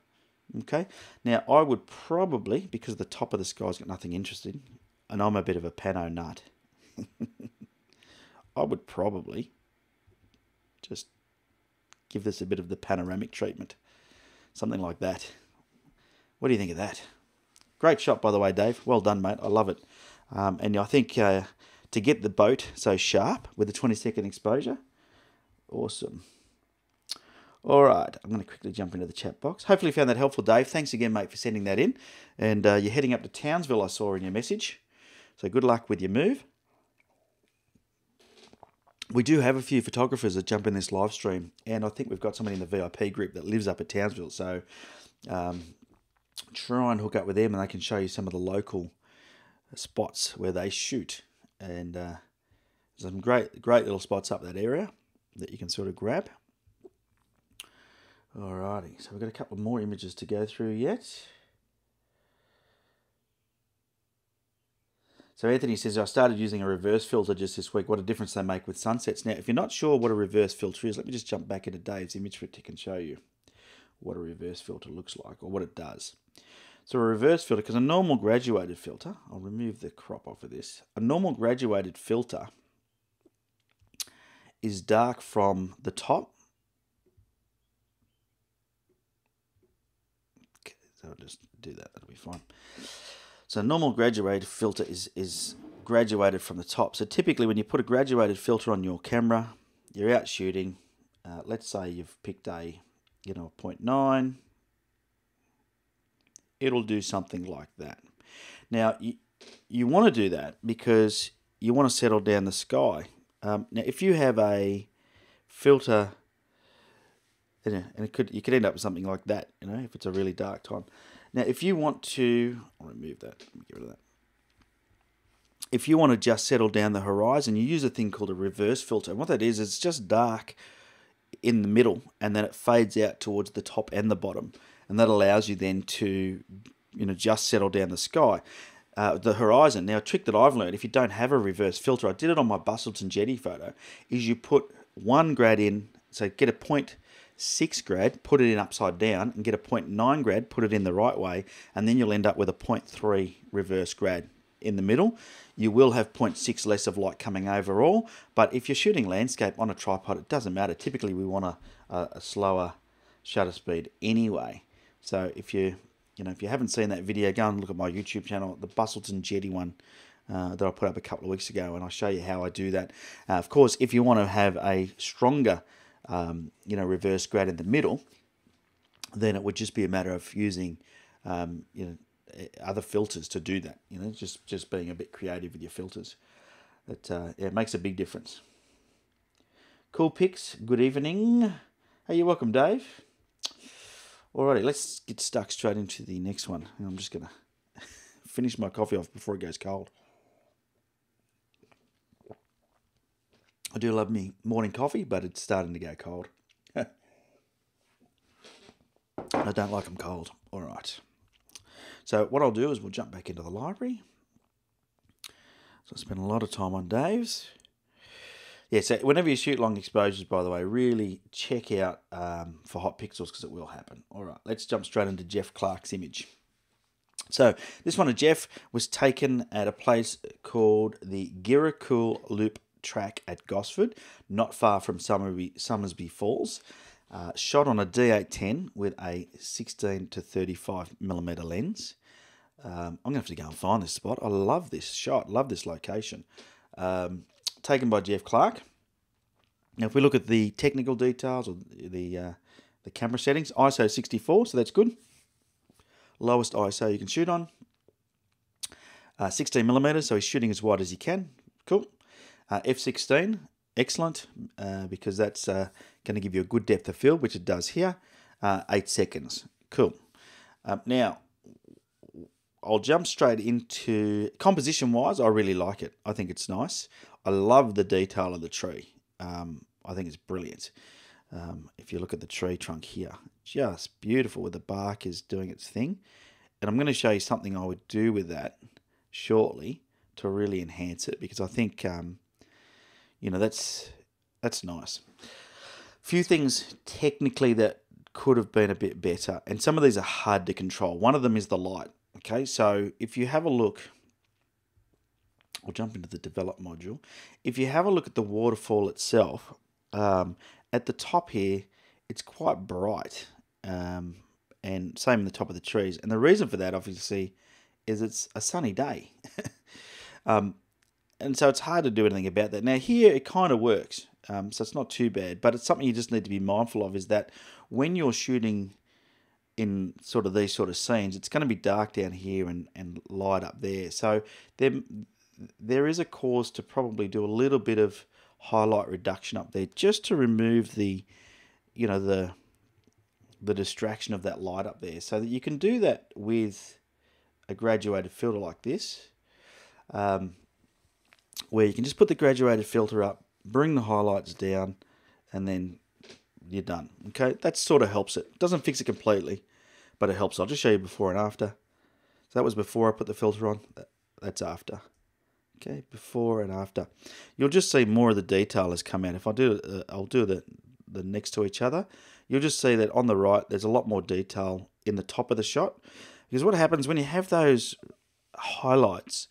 Okay, now I would probably, because the top of the sky's got nothing interesting, and I'm a bit of a pano nut, I would probably just give this a bit of the panoramic treatment. Something like that. What do you think of that? Great shot, by the way, Dave. Well done, mate. I love it. And I think to get the boat so sharp with the 20-second exposure, awesome. All right, I'm going to quickly jump into the chat box. Hopefully you found that helpful, Dave. Thanks again, mate, for sending that in. And you're heading up to Townsville, I saw in your message. So good luck with your move. We do have a few photographers that jump in this live stream, and I think we've got somebody in the VIP group that lives up at Townsville. So try and hook up with them, and they can show you some of the local spots where they shoot. And some great little spots up that area that you can sort of grab. Alrighty, so we've got a couple more images to go through yet. So Anthony says, I started using a reverse filter just this week. What a difference they make with sunsets. Now, if you're not sure what a reverse filter is, let me just jump back into Dave's image for it to show you what a reverse filter looks like, or what it does. So a reverse filter, because a normal graduated filter, I'll remove the crop off of this. A normal graduated filter is dark from the top. Okay, so I'll just do that, that'll be fine. So a normal graduated filter is graduated from the top. So typically when you put a graduated filter on your camera, you're out shooting, let's say you've picked a 0.9, it'll do something like that. Now you want to do that because you want to settle down the sky. Now if you have a filter, and you could end up with something like that, if it's a really dark time. Now, if you want to, I'll remove that, let me get rid of that. If you want to just settle down the horizon, you use a thing called a reverse filter. And what that is, it's just dark in the middle, and then it fades out towards the top and the bottom, and that allows you then to, just settle down the sky, the horizon. Now, a trick that I've learned, if you don't have a reverse filter, I did it on my Bustleton Jetty photo, is you put 1 grad in, so get a 0.6 grad, put it in upside down, and get a 0.9 grad, put it in the right way, and then you'll end up with a 0.3 reverse grad in the middle. You will have 0.6 less of light coming overall, but if you're shooting landscape on a tripod, it doesn't matter. Typically, we want a slower shutter speed anyway. So if you haven't seen that video, go and look at my YouTube channel, the Bustleton Jetty one that I put up a couple of weeks ago, and I'll show you how I do that. Of course, if you want to have a stronger, reverse grad in the middle, then it would just be a matter of using, other filters to do that. Just being a bit creative with your filters. It makes a big difference. Cool pics. Good evening. Hey, you're welcome, Dave. Alrighty, let's get stuck straight into the next one. I'm just gonna finish my coffee off before it goes cold. I do love me morning coffee, but it's starting to go cold. I don't like them cold. All right. So what I'll do is we'll jump back into the library. So I spent a lot of time on Dave's. Yeah, so whenever you shoot long exposures, by the way, really check out for hot pixels, because it will happen. All right, let's jump straight into Jeff Clark's image. So this one of Jeff was taken at a place called the Girracool Loop Track at Gosford, not far from Summersby Falls. Shot on a D810 with a 16 to 35 millimeter lens. I'm going to have to go and find this spot. I love this shot, love this location. Taken by Jeff Clark. Now, if we look at the technical details or the camera settings, ISO 64, so that's good. Lowest ISO you can shoot on. 16 millimeters, so he's shooting as wide as he can. Cool. F16, excellent, because that's going to give you a good depth of field, which it does here. 8 seconds. Cool. Now, I'll jump straight into composition-wise. I really like it. I think it's nice. I love the detail of the tree. I think it's brilliant. If you look at the tree trunk here, just beautiful where the bark is doing its thing. And I'm going to show you something I would do with that shortly to really enhance it, because I think, that's nice. Few things technically that could have been a bit better, and some of these are hard to control. One of them is the light. Okay, so if you have a look, I'll jump into the develop module. If you have a look at the waterfall itself, at the top here, it's quite bright, and same in the top of the trees. And the reason for that, obviously, is it's a sunny day. And so it's hard to do anything about that. Now here, it kind of works, so it's not too bad, but it's something you just need to be mindful of, is that when you're shooting in sort of these sort of scenes, it's going to be dark down here and light up there. So there is a cause to probably do a little bit of highlight reduction up there, just to remove the distraction of that light up there, so that you can do that with a graduated filter like this, where you can just put the graduated filter up, bring the highlights down, and then you're done. Okay, that sort of helps it. Doesn't fix it completely, but it helps. I'll just show you before and after. So that was before I put the filter on. That's after. Okay, before and after. You'll just see more of the detail has come out. If I do, I'll do the next to each other. You'll just see that on the right, there's a lot more detail in the top of the shot. Because what happens when you have those highlights,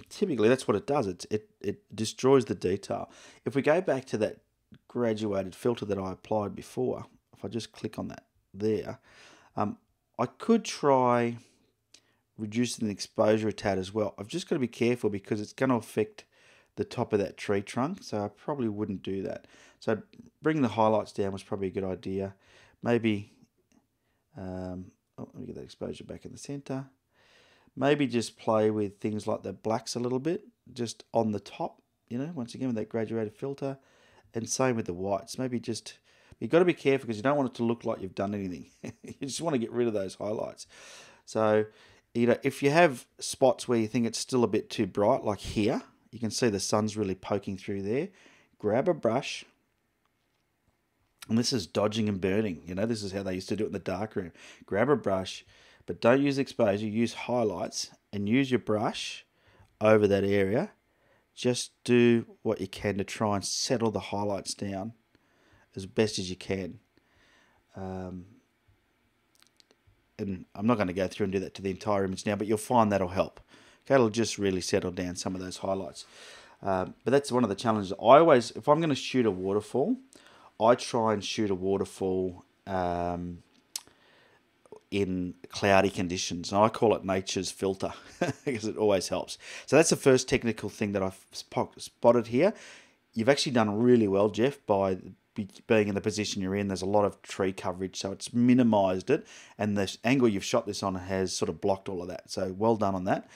typically that's what it does. It destroys the detail. If we go back to that graduated filter that I applied before, if I just click on that there, I could try reducing the exposure a tad as well. I've just got to be careful, because it's going to affect the top of that tree trunk, so I probably wouldn't do that. So bringing the highlights down was probably a good idea. Maybe, let me get that exposure back in the center. Maybe just play with things like the blacks a little bit, just on the top, once again with that graduated filter, and same with the whites. Maybe just, you've got to be careful, because you don't want it to look like you've done anything. You just want to get rid of those highlights. So, if you have spots where you think it's still a bit too bright, like here, you can see the sun's really poking through there, grab a brush And this is dodging and burning. You know, this is how they used to do it in the darkroom. Grab a brush, but don't use exposure. Use highlights and use your brush over that area. Just do what you can to try and settle the highlights down as best as you can. And I'm not going to go through and do that to the entire image now, but you'll find that'll help. Okay, it'll just really settle down some of those highlights. But that's one of the challenges. I always, if I'm going to shoot a waterfall, I try and shoot a waterfall in cloudy conditions. And I call it nature's filter because it always helps. So that's the first technical thing that I've spotted here. You've actually done really well, Jeff, by being in the position you're in. There's a lot of tree coverage, so it's minimized it, and the angle you've shot this on has sort of blocked all of that, so well done on that.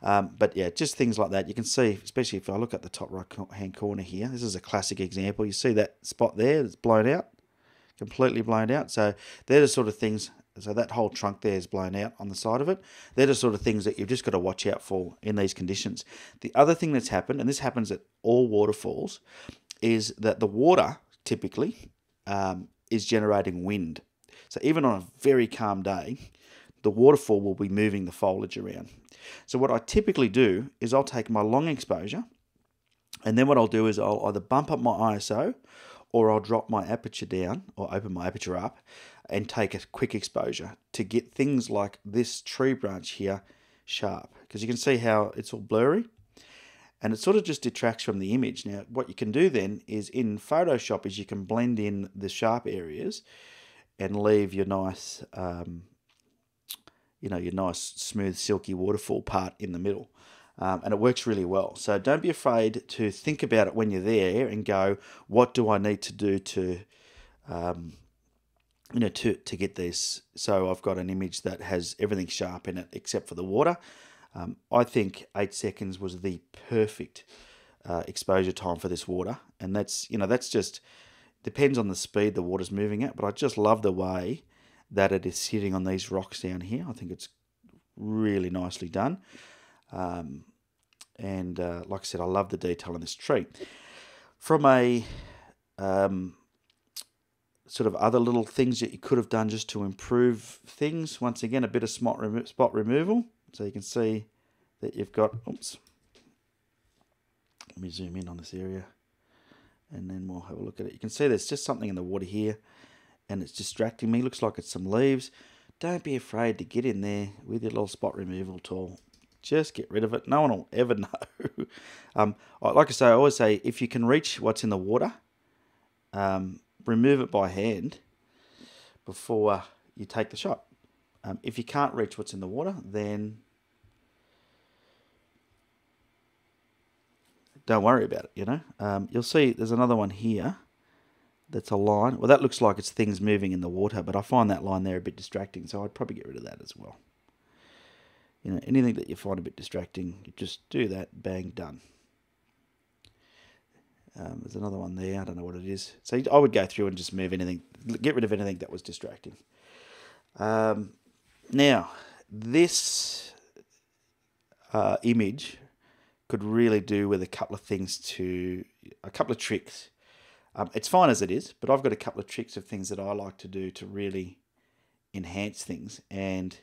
But yeah, just things like that. You can see, especially if I look at the top right hand corner here, this is a classic example. You see that spot there that's blown out, completely blown out. So they're the sort of things, so that whole trunk there is blown out on the side of it. They're the sort of things that you've just got to watch out for in these conditions. The other thing that's happened, and this happens at all waterfalls, is that the water typically is generating wind. So even on a very calm day, the waterfall will be moving the foliage around. So what I typically do is I'll take my long exposure, and then what I'll do is I'll either bump up my ISO or I'll drop my aperture down or open my aperture up and take a quick exposure to get things like this tree branch here sharp, because you can see how it's all blurry. And it sort of just detracts from the image. Now, what you can do then is in Photoshop is you can blend in the sharp areas and leave your nice, your nice smooth, silky waterfall part in the middle. And it works really well. So don't be afraid to think about it when you're there and go, what do I need to do to, to get this? So I've got an image that has everything sharp in it except for the water. I think 8 seconds was the perfect exposure time for this water, and that's just depends on the speed the water's moving at. But I just love the way that it is sitting on these rocks down here. I think it's really nicely done, and like I said, I love the detail in this tree. From a sort of other little things that you could have done just to improve things. Once again, a bit of spot removal. So you can see that you've got, oops, let me zoom in on this area and then we'll have a look at it. You can see there's just something in the water here and it's distracting me. Looks like it's some leaves. Don't be afraid to get in there with your little spot removal tool. Just get rid of it. No one will ever know. Like I say, I always say, if you can reach what's in the water, remove it by hand before you take the shot. If you can't reach what's in the water, then don't worry about it, You'll see there's another one here that's a line. Well, that looks like it's things moving in the water, but I find that line there a bit distracting, so I'd probably get rid of that as well. Anything that you find a bit distracting, you just do that, bang, done. There's another one there, I don't know what it is. So I would go through and just move anything, get rid of anything that was distracting. Now, this image could really do with a couple of tricks. It's fine as it is, but I've got a couple of tricks of things that I like to do to really enhance things. And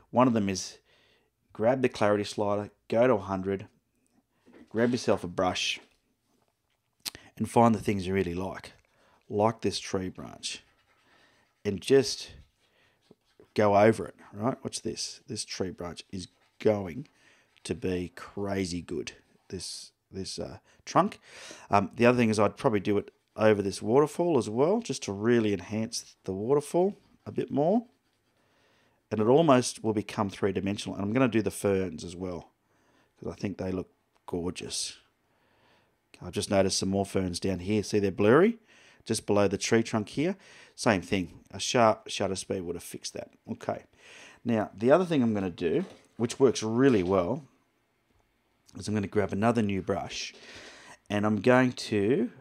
one of them is grab the clarity slider, go to 100, grab yourself a brush, and find the things you really like this tree branch, and just go over it, right? Watch this. This tree branch is going to be crazy good, this trunk. The other thing is I'd probably do it over this waterfall as well, just to really enhance the waterfall a bit more. And it almost will become three-dimensional. And I'm going to do the ferns as well, because I think they look gorgeous. I've just noticed some more ferns down here. See, they're blurry, just below the tree trunk here. Same thing. A sharp shutter speed would have fixed that. Okay. Now, the other thing I'm going to do, which works really well, is I'm going to grab another new brush, and I'm going to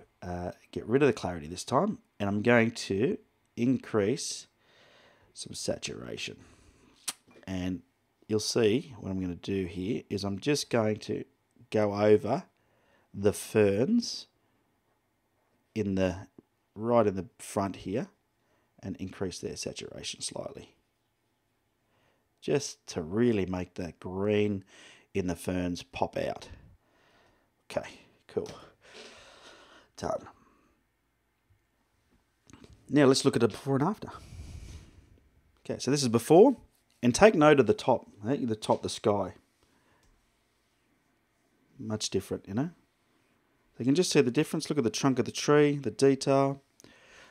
get rid of the clarity this time, and I'm going to increase some saturation. And you'll see what I'm going to do here is I'm just going to go over the ferns in the right in the front here and increase their saturation slightly. Just to really make that green in the ferns pop out. Okay, cool. Done. Now let's look at the before and after. Okay, so this is before, and take note of the top, the top, the sky. Much different, you know. You can just see the difference. Look at the trunk of the tree, the detail.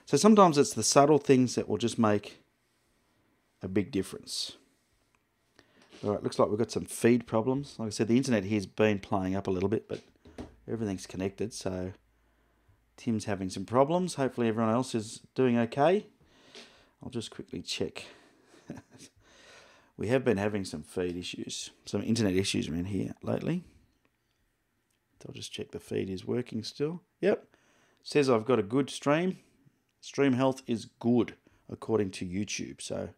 So sometimes it's the subtle things that will just make a big difference. All right, looks like we've got some feed problems. Like I said, the internet here's been playing up a little bit, but everything's connected, so Tim's having some problems. Hopefully everyone else is doing okay. I'll just quickly check. We have been having some feed issues, some internet issues around here lately. I'll just check the feed is working still. Yep. Says I've got a good stream. Stream health is good according to YouTube. So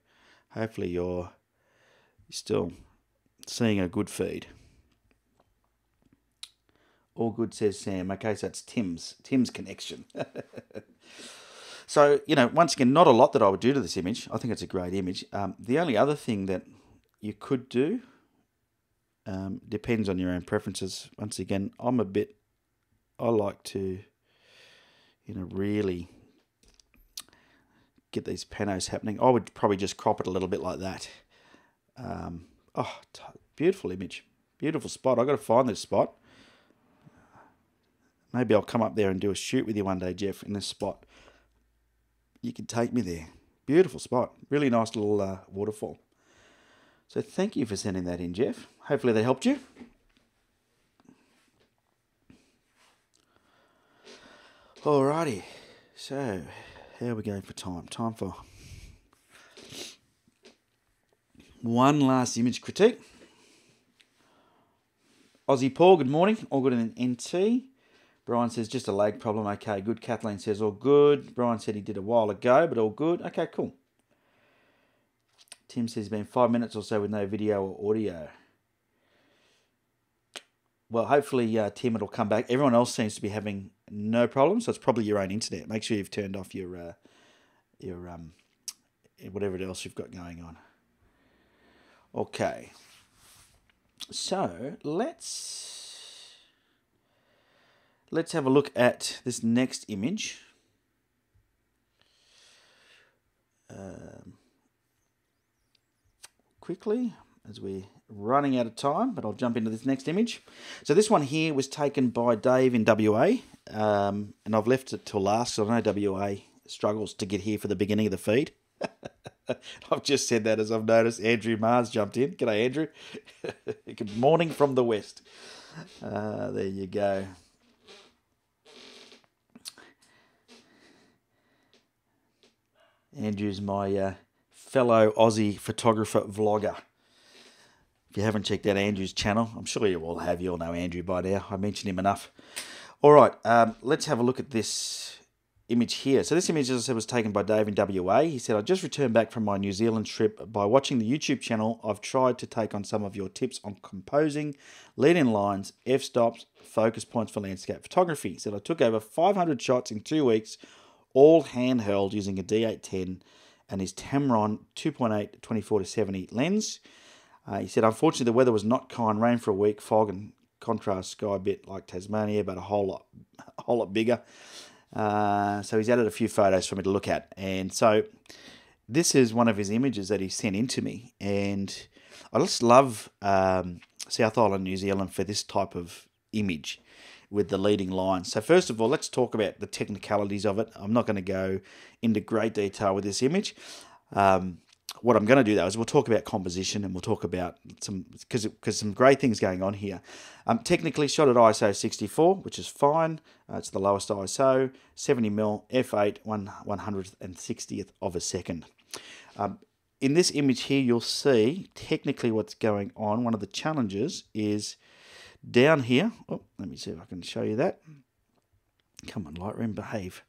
hopefully you're still seeing a good feed. All good, says Sam. Okay, so that's Tim's connection. So, you know, once again, not a lot that I would do to this image. I think it's a great image. The only other thing that you could do, depends on your own preferences. Once again, I like to, you know, really get these panos happening. I would probably just crop it a little bit like that. Beautiful image. Beautiful spot. I've got to find this spot. Maybe I'll come up there and do a shoot with you one day, Jeff, in this spot. You can take me there. Beautiful spot. Really nice little waterfall. So thank you for sending that in, Jeff. Hopefully that helped you. Alrighty. So, how are we going for time? Time for one last image critique. Aussie Paul, good morning. All good in NT. Brian says, just a lag problem. Okay, good. Kathleen says, all good. Brian said he did a while ago, but all good. Okay, cool. Tim says, been 5 minutes or so with no video or audio. Well, hopefully, Tim, it'll come back. Everyone else seems to be having no problems, so it's probably your own internet. Make sure you've turned off your whatever else you've got going on. Okay. So, let's have a look at this next image. Quickly, as we're running out of time, but I'll jump into this next image. So this one here was taken by Dave in WA, and I've left it till last, so I know WA struggles to get here for the beginning of the feed. I've just said that as I've noticed Andrew Mars jumped in. G'day, Andrew. Good morning from the west. There you go. Andrew's my fellow Aussie photographer vlogger. If you haven't checked out Andrew's channel, I'm sure you all have. You all know Andrew by now. I mentioned him enough. All right, let's have a look at this image here. So this image, as I said, was taken by Dave in WA. He said, I just returned back from my New Zealand trip. By watching the YouTube channel, I've tried to take on some of your tips on composing, lead-in lines, f-stops, focus points for landscape photography. He said, I took over 500 shots in 2 weeks, all handheld using a D810 and his Tamron 2.8 24-70 lens. He said, unfortunately, the weather was not kind. Rain for a week, fog and contrast sky, a bit like Tasmania, but a whole lot bigger. So he's added a few photos for me to look at. And so this is one of his images that he sent in to me. And I just love South Island, New Zealand for this type of image with the leading lines. So first of all, let's talk about the technicalities of it. I'm not going to go into great detail with this image. What I'm going to do, though, is we'll talk about composition and we'll talk about some, because some great things going on here. Technically shot at ISO 64, which is fine. It's the lowest ISO, 70mm, f8, 160th of a second. In this image here, you'll see technically what's going on. One of the challenges is down here. Oh, let me see if I can show you that. Come on, Lightroom, behave.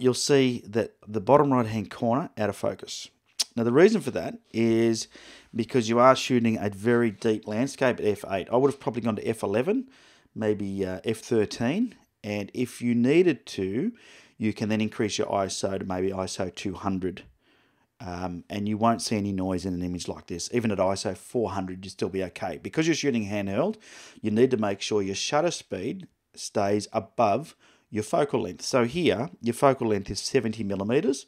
You'll see that the bottom right-hand corner out of focus. Now, the reason for that is because you are shooting a very deep landscape at f8. I would have probably gone to f11, maybe f13. And if you needed to, you can then increase your ISO to maybe ISO 200. And you won't see any noise in an image like this. Even at ISO 400, you'll still be okay. Because you're shooting handheld, you need to make sure your shutter speed stays above your focal length. So here, your focal length is 70 millimeters.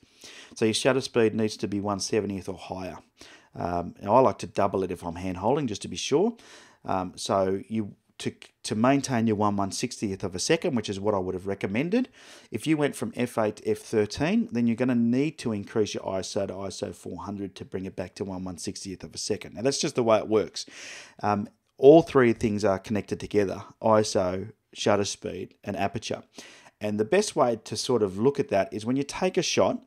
So your shutter speed needs to be 1/70th or higher. Now I like to double it if I'm hand holding, just to be sure. So to maintain your 1/160th of a second, which is what I would have recommended, if you went from f8 to f13, then you're going to need to increase your ISO to ISO 400 to bring it back to 1/160th of a second. Now that's just the way it works. All three things are connected together: ISO, shutter speed, and aperture. And the best way to sort of look at that is when you take a shot,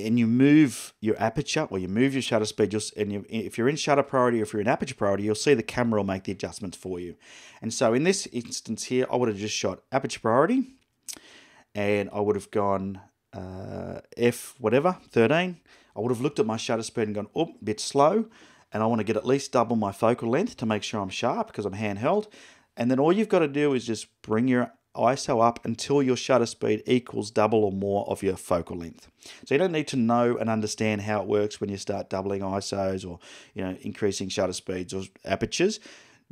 and you move your aperture or you move your shutter speed, if you're in shutter priority or if you're in aperture priority, you'll see the camera will make the adjustments for you. And so in this instance here, I would have just shot aperture priority, and I would have gone F whatever, 13. I would have looked at my shutter speed and gone, oh, a bit slow, and I want to get at least double my focal length to make sure I'm sharp because I'm handheld. And then all you've got to do is just bring your ISO up until your shutter speed equals double or more of your focal length. So you don't need to know and understand how it works when you start doubling ISOs or increasing shutter speeds or apertures.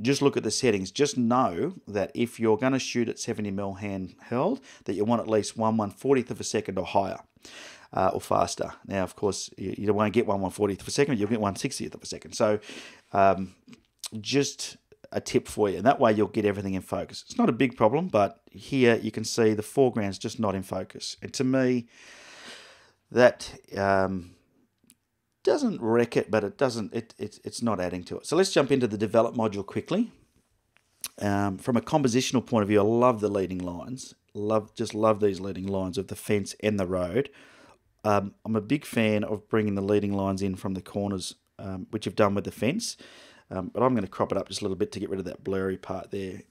Just look at the settings. Just know that if you're going to shoot at 70mm handheld, that you want at least 1/140th of a second or higher. Or faster. Now, of course, you won't get 1/140th of a second, you'll get 1/60th of a second. So just a tip for you, and that way you'll get everything in focus. It's not a big problem, but here you can see the foreground's just not in focus. And to me, that doesn't wreck it, but it's not adding to it. So let's jump into the develop module quickly. From a compositional point of view, I love the leading lines. Just love these leading lines of the fence and the road. I'm a big fan of bringing the leading lines in from the corners, which you've done with the fence. But I'm going to crop it up just a little bit to get rid of that blurry part there.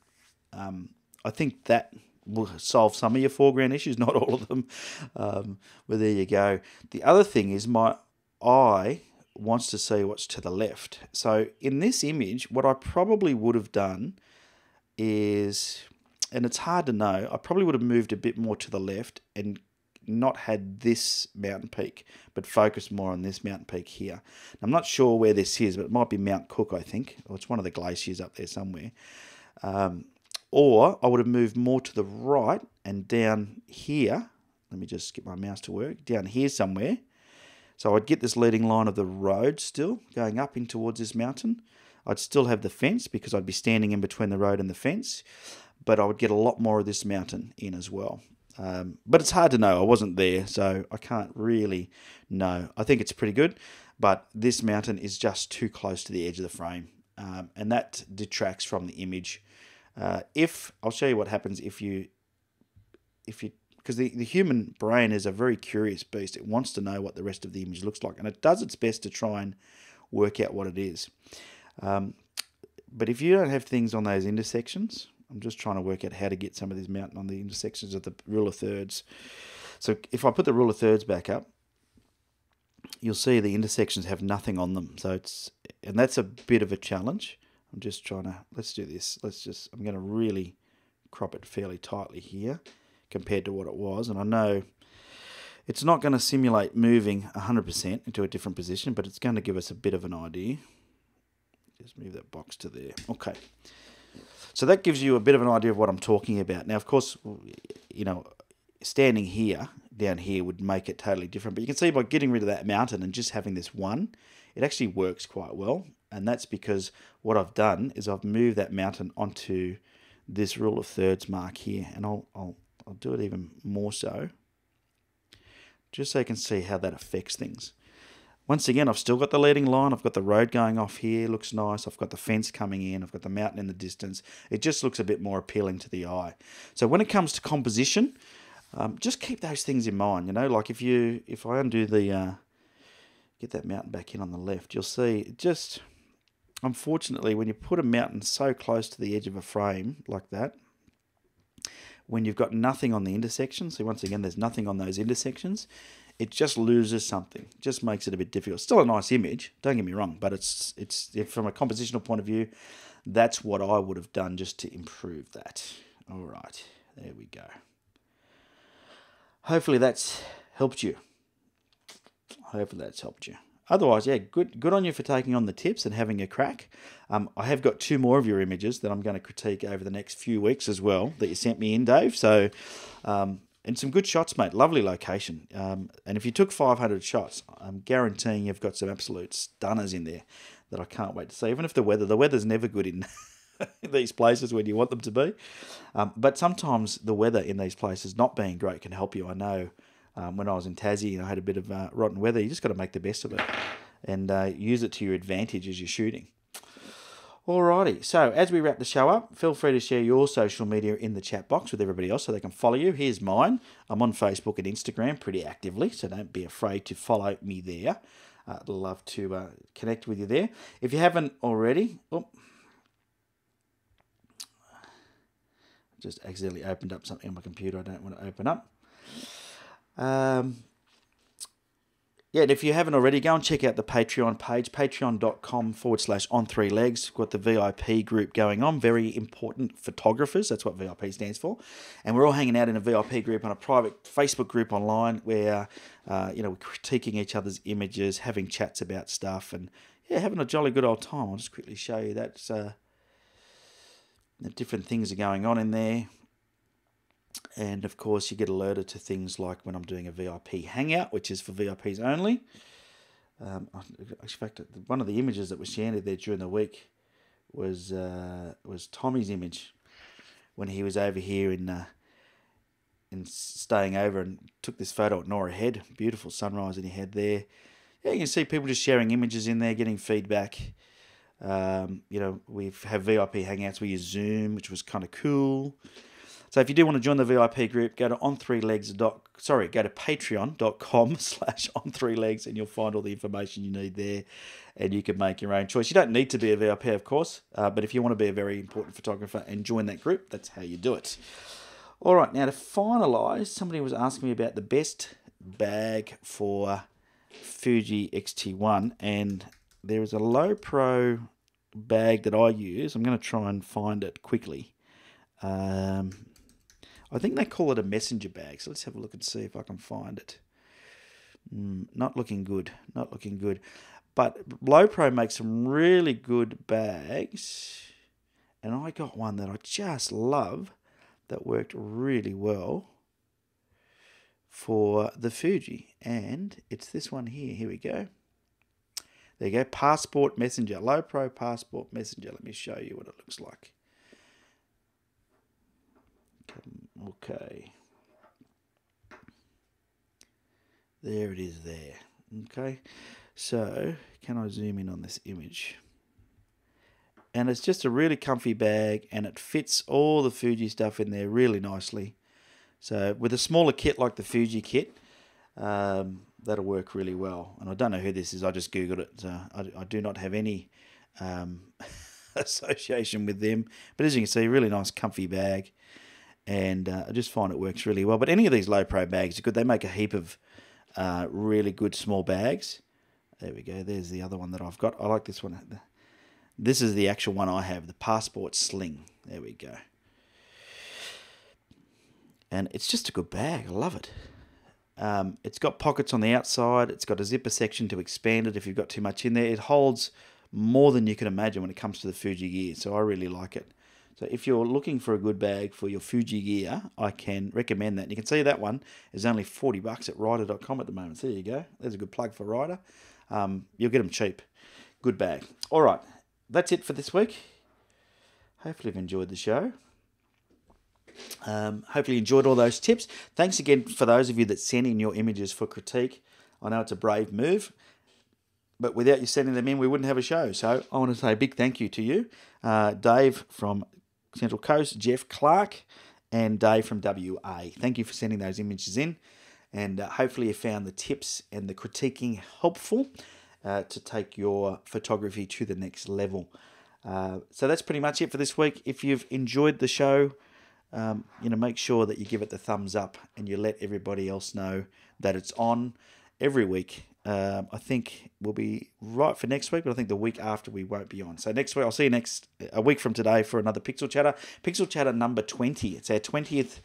I think that will solve some of your foreground issues, not all of them. But there you go. The other thing is my eye wants to see what's to the left. So in this image, what I probably would have done is, and it's hard to know, I probably would have moved a bit more to the left and not had this mountain peak, but focused more on this mountain peak here. I'm not sure where this is, but it might be Mount Cook, I think, or it's one of the glaciers up there somewhere. Or I would have moved more to the right and down here. Let me just get my mouse to work. Down here somewhere. So I'd get this leading line of the road still going up in towards this mountain. I'd still have the fence because I'd be standing in between the road and the fence, but I would get a lot more of this mountain in as well. But it's hard to know. I wasn't there, so I can't really know. I think it's pretty good, but this mountain is just too close to the edge of the frame, and that detracts from the image. I'll show you what happens if you, because the human brain is a very curious beast. It wants to know what the rest of the image looks like, and it does its best to try and work out what it is. But if you don't have things on those intersections, I'm just trying to work out how to get some of this mountain on the intersections of the rule of thirds. So if I put the rule of thirds back up, you'll see the intersections have nothing on them. So and that's a bit of a challenge. I'm just trying to, let's do this. I'm going to really crop it fairly tightly here compared to what it was. And I know it's not going to simulate moving 100% into a different position, but it's going to give us a bit of an idea. Just move that box to there. Okay. So that gives you a bit of an idea of what I'm talking about. Now, of course, standing here, down here, would make it totally different. But you can see by getting rid of that mountain and just having this one, it actually works quite well. And that's because what I've done is I've moved that mountain onto this rule of thirds mark here. And I'll do it even more so, just so you can see how that affects things. Once again, I've still got the leading line. I've got the road going off here. Looks nice. I've got the fence coming in. I've got the mountain in the distance. It just looks a bit more appealing to the eye. So when it comes to composition, just keep those things in mind. Like if I undo the, get that mountain back in on the left, you'll see just, unfortunately, when you put a mountain so close to the edge of a frame like that, when you've got nothing on the intersection, so once again, there's nothing on those intersections, it just loses something. It just makes it a bit difficult. Still a nice image, don't get me wrong, but it's from a compositional point of view, that's what I would have done just to improve that. All right, There we go. Hopefully that's helped you. Otherwise, yeah, good on you for taking on the tips and having a crack. I have got 2 more of your images that I'm going to critique over the next few weeks as well that you sent me in, Dave. So, and some good shots, mate. Lovely location. And if you took 500 shots, I'm guaranteeing you've got some absolute stunners in there that I can't wait to see. Even if the weather's never good in these places when you want them to be. But sometimes the weather in these places not being great can help you. I know when I was in Tassie and I had a bit of rotten weather, you just got to make the best of it and use it to your advantage as you're shooting. Alrighty, so as we wrap the show up, feel free to share your social media in the chat box with everybody else so they can follow you. Here's mine. I'm on Facebook and Instagram pretty actively, so don't be afraid to follow me there. I'd love to connect with you there. If you haven't already... just accidentally opened up something on my computer I don't want to open up. Yeah, and if you haven't already, go and check out the Patreon page, patreon.com/on3legs. We've got the VIP group going on, very important photographers. That's what VIP stands for. And we're all hanging out in a VIP group on a private Facebook group online where, we're critiquing each other's images, having chats about stuff, and, yeah, having a jolly good old time. I'll just quickly show you that. The different things are going on in there. And, of course, you get alerted to things like when I'm doing a VIP hangout, which is for VIPs only. In fact, one of the images that was shared there during the week was Tommy's image when he was over here in staying over and took this photo at Nora Head. Beautiful sunrise in your head there. Yeah, you can see people just sharing images in there, getting feedback. We have VIP hangouts. We use Zoom, which was kind of cool. So if you do want to join the VIP group, go to patreon.com/on3legs and you'll find all the information you need there and you can make your own choice. You don't need to be a VIP, of course, but if you want to be a very important photographer and join that group, that's how you do it. All right, now to finalise, somebody was asking me about the best bag for Fuji X-T1, and there is a low pro bag that I use. I'm going to try and find it quickly. I think they call it a messenger bag, so let's have a look and see if I can find it. Not looking good, But Low Pro makes some really good bags, and I got one that I just love that worked really well for the Fuji, and it's this one here. Here we go. There you go, Passport Messenger, Low Pro Passport Messenger. Let me show you what it looks like. Okay. There it is there. Okay. So, can I zoom in on this image? And it's just a really comfy bag and it fits all the Fuji stuff in there really nicely. So, with a smaller kit like the Fuji kit, that'll work really well. And I don't know who this is. I just Googled it. I do not have any association with them. But as you can see, really nice comfy bag. And I just find it works really well. But any of these low pro bags are good. They make a heap of really good small bags. There we go. There's the other one that I've got. I like this one. This is the actual one I have, the Passport Sling. There we go. And it's just a good bag. I love it. It's got pockets on the outside. It's got a zipper section to expand it if you've got too much in there. It holds more than you can imagine when it comes to the Fuji gear. So I really like it. So if you're looking for a good bag for your Fuji gear, I can recommend that. And you can see that one is only $40 at Rider.com at the moment. So there you go. There's a good plug for Rider. You'll get them cheap. Good bag. All right. That's it for this week. Hopefully you've enjoyed the show. Hopefully you enjoyed all those tips. Thanks again for those of you that sent in your images for critique. I know it's a brave move, but without you sending them in, we wouldn't have a show. So I want to say a big thank you to you. Dave from Central Coast, Jeff Clark, and Dave from WA. Thank you for sending those images in, and hopefully you found the tips and the critiquing helpful to take your photography to the next level. So that's pretty much it for this week. If you've enjoyed the show, make sure that you give it the thumbs up and you let everybody else know that it's on every week. I think we'll be right for next week, but I think the week after we won't be on. So next week, I'll see you a week from today for another Pixel Chatter. Pixel Chatter number 20. It's our 20th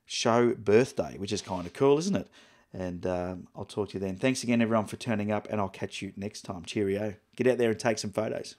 show birthday, which is kind of cool, isn't it? And I'll talk to you then. Thanks again, everyone, for turning up, and I'll catch you next time. Cheerio. Get out there and take some photos.